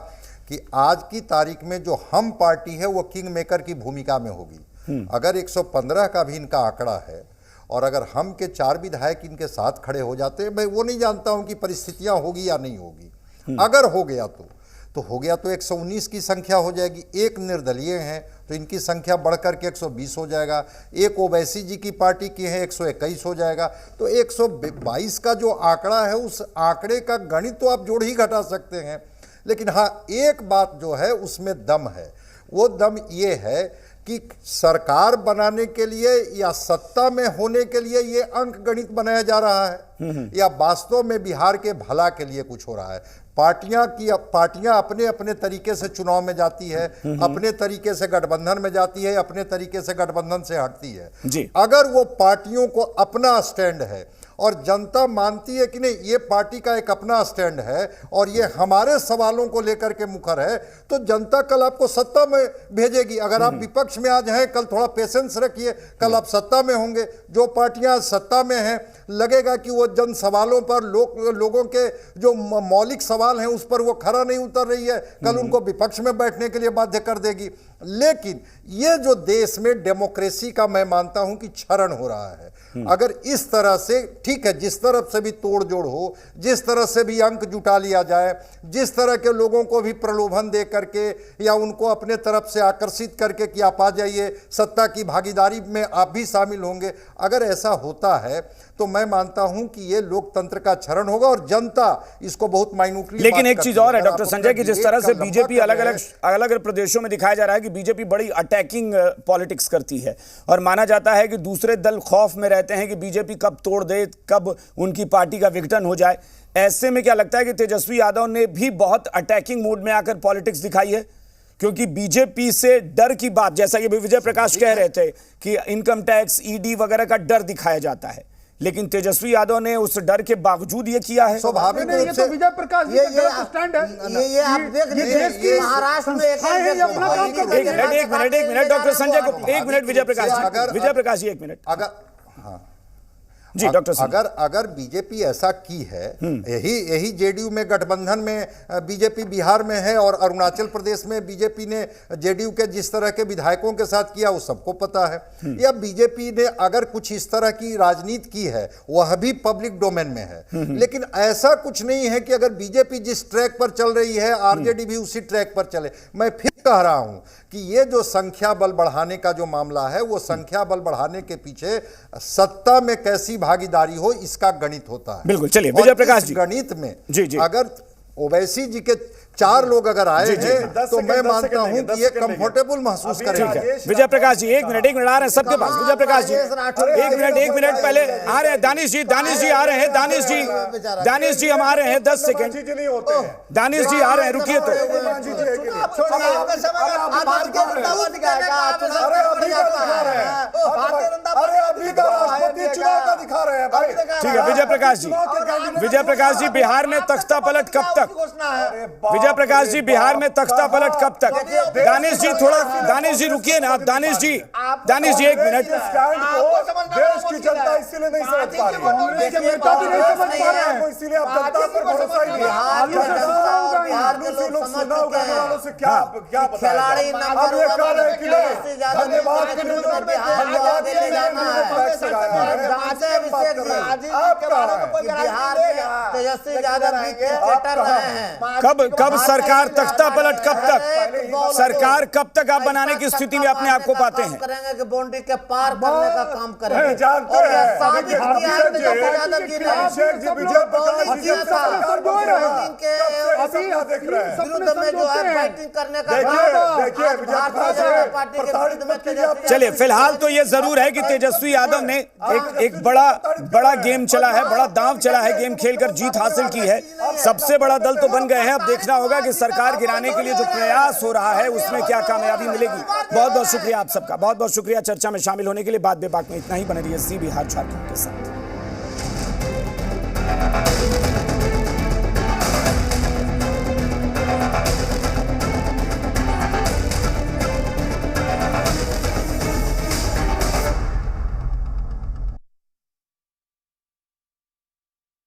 कि आज की तारीख में जो हम पार्टी है वो किंग मेकर की भूमिका में होगी। अगर 115 का भी इनका आंकड़ा है और अगर हम के 4 विधायक इनके साथ खड़े हो जाते हैं, मैं वो नहीं जानता हूं कि परिस्थितियां होगी या नहीं होगी। अगर हो गया तो हो गया तो 119 की संख्या हो जाएगी। एक निर्दलीय हैं तो इनकी संख्या बढ़कर के 120 हो जाएगा। एक ओवैसी जी की पार्टी की है 121 हो जाएगा। तो 122 का जो आंकड़ा है उस आंकड़े का गणित तो आप जोड़ ही घटा सकते हैं। लेकिन हाँ, एक बात जो है उसमें दम है, वो दम ये है कि सरकार बनाने के लिए या सत्ता में होने के लिए ये अंक गणित बनाया जा रहा है या वास्तव में बिहार के भला के लिए कुछ हो रहा है। पार्टियां अपने अपने तरीके से चुनाव में जाती है, अपने तरीके से गठबंधन में जाती है, अपने तरीके से गठबंधन से हटती है। अगर वो पार्टियों को अपना स्टैंड है और जनता मानती है कि नहीं ये पार्टी का एक अपना स्टैंड है और ये हमारे सवालों को लेकर के मुखर है, तो जनता कल आपको सत्ता में भेजेगी। अगर आप विपक्ष में आज हैं, कल थोड़ा पेशेंस रखिए, कल आप सत्ता में होंगे। जो पार्टियां सत्ता में हैं, लगेगा कि वो जन सवालों पर लोगों के जो मौलिक सवाल हैं उस पर वो खरा नहीं उतर रही है, कल उनको विपक्ष में बैठने के लिए बाध्य कर देगी। लेकिन ये जो देश में डेमोक्रेसी का मैं मानता हूं कि क्षरण हो रहा है, अगर इस तरह से, ठीक है, जिस तरफ से भी तोड़ जोड़ हो, जिस तरह से भी अंक जुटा लिया जाए, जिस तरह के लोगों को भी प्रलोभन दे करके या उनको अपने तरफ से आकर्षित करके कि आप आ जाइए, सत्ता की भागीदारी में आप भी शामिल होंगे, अगर ऐसा होता है तो मैं मानता हूं कि ये लोकतंत्र का क्षरण होगा और जनता इसको बहुत माइन्यूटली। लेकिन एक चीज और है डॉक्टर संजय कि जिस तरह से बीजेपी अलग अलग प्रदेशों में दिखाया जा रहा है कि बीजेपी बड़ी अटैकिंग पॉलिटिक्स करती है और माना जाता है कि दूसरे दल खौफ में रहते हैं कि बीजेपी कब तोड़ दे, कब उनकी पार्टी का विघटन हो जाए। ऐसे में क्या लगता है कि तेजस्वी यादव ने भी बहुत अटैकिंग मूड में आकर पॉलिटिक्स दिखाई है? क्योंकि बीजेपी से डर की बात, जैसा कि विजय प्रकाश कह रहे थे कि इनकम टैक्स, ईडी वगैरह का डर दिखाया जाता है, लेकिन तेजस्वी यादव ने उस डर के बावजूद ये किया है। स्वाभाविक रूप ये से तो विजय प्रकाश जी का गलत स्टैंड है। ये आप देख लीजिए महाराष्ट्र में एक मिनट डॉक्टर संजय को, एक मिनट विजय प्रकाश जी एक मिनट। अगर हाँ जी डॉक्टर अगर बीजेपी ऐसा की है, यही जेडीयू में गठबंधन में बीजेपी बिहार में है और अरुणाचल प्रदेश में बीजेपी ने जेडीयू के जिस तरह के विधायकों के साथ किया वो सबको पता है, या बीजेपी ने अगर कुछ इस तरह की राजनीति की है वह भी पब्लिक डोमेन में है। लेकिन ऐसा कुछ नहीं है कि अगर बीजेपी जिस ट्रैक पर चल रही है आरजेडी भी उसी ट्रैक पर चले। मैं फिर कह रहा हूं कि ये जो संख्या बल बढ़ाने का जो मामला है वो संख्या बल बढ़ाने के पीछे सत्ता में कैसी भागीदारी हो इसका गणित होता है। बिल्कुल, चलिए विजय प्रकाश जी, गणित में जी। अगर ओवैसी जी के 4 लोग अगर आए हैं तो मैं मानता हूं कि ये कंफर्टेबल महसूस करेंगे। विजय प्रकाश जी एक मिनट आ रहे हैं सबके पास। विजय प्रकाश जी एक मिनट पहले आ रहे हैं। दानिश जी आ रहे हैं। दानिश जी हम आ रहे हैं 10 सेकंड। दानिश जी आ रहे हैं, रुकिए तो। ठीक है विजय प्रकाश जी बिहार में तख्ता पलट कब तक? विजय प्रकाश जी बिहार में तख्ता पलट कब तक? दानिश जी रुकिए ना। दानिश जी एक मिनट। देश की जनता इसीलिए नहीं समझ पा रही, इसीलिए आप जनता पर भरोसा ही कब सरकार तख्ता पलट कब तक? सरकार कब तक आप बनाने की स्थिति में अपने आप को पाते हैं? करेंगे कि बाउंड्री के पार करने का काम करेंगे। जानते और हैं साबित किया है कि यादव जी ने विरुद्ध में जो है फाइटिंग करने का चलिए फिलहाल तो ये जरूर है कि तेजस्वी यादव ने एक बड़ा गेम चला है, बड़ा दांव चला है, गेम खेलकर जीत हासिल की है। सबसे बड़ा दल तो बन गए हैं। अब देखना होगा कि सरकार गिराने के लिए जो प्रयास हो रहा है उसमें क्या कामयाबी मिलेगी। बहुत बहुत शुक्रिया आप सबका, बहुत बहुत शुक्रिया चर्चा में शामिल होने के लिए। बात बेबाक में इतना ही। बने रहिए ज़ी बिहार झारखंड के साथ।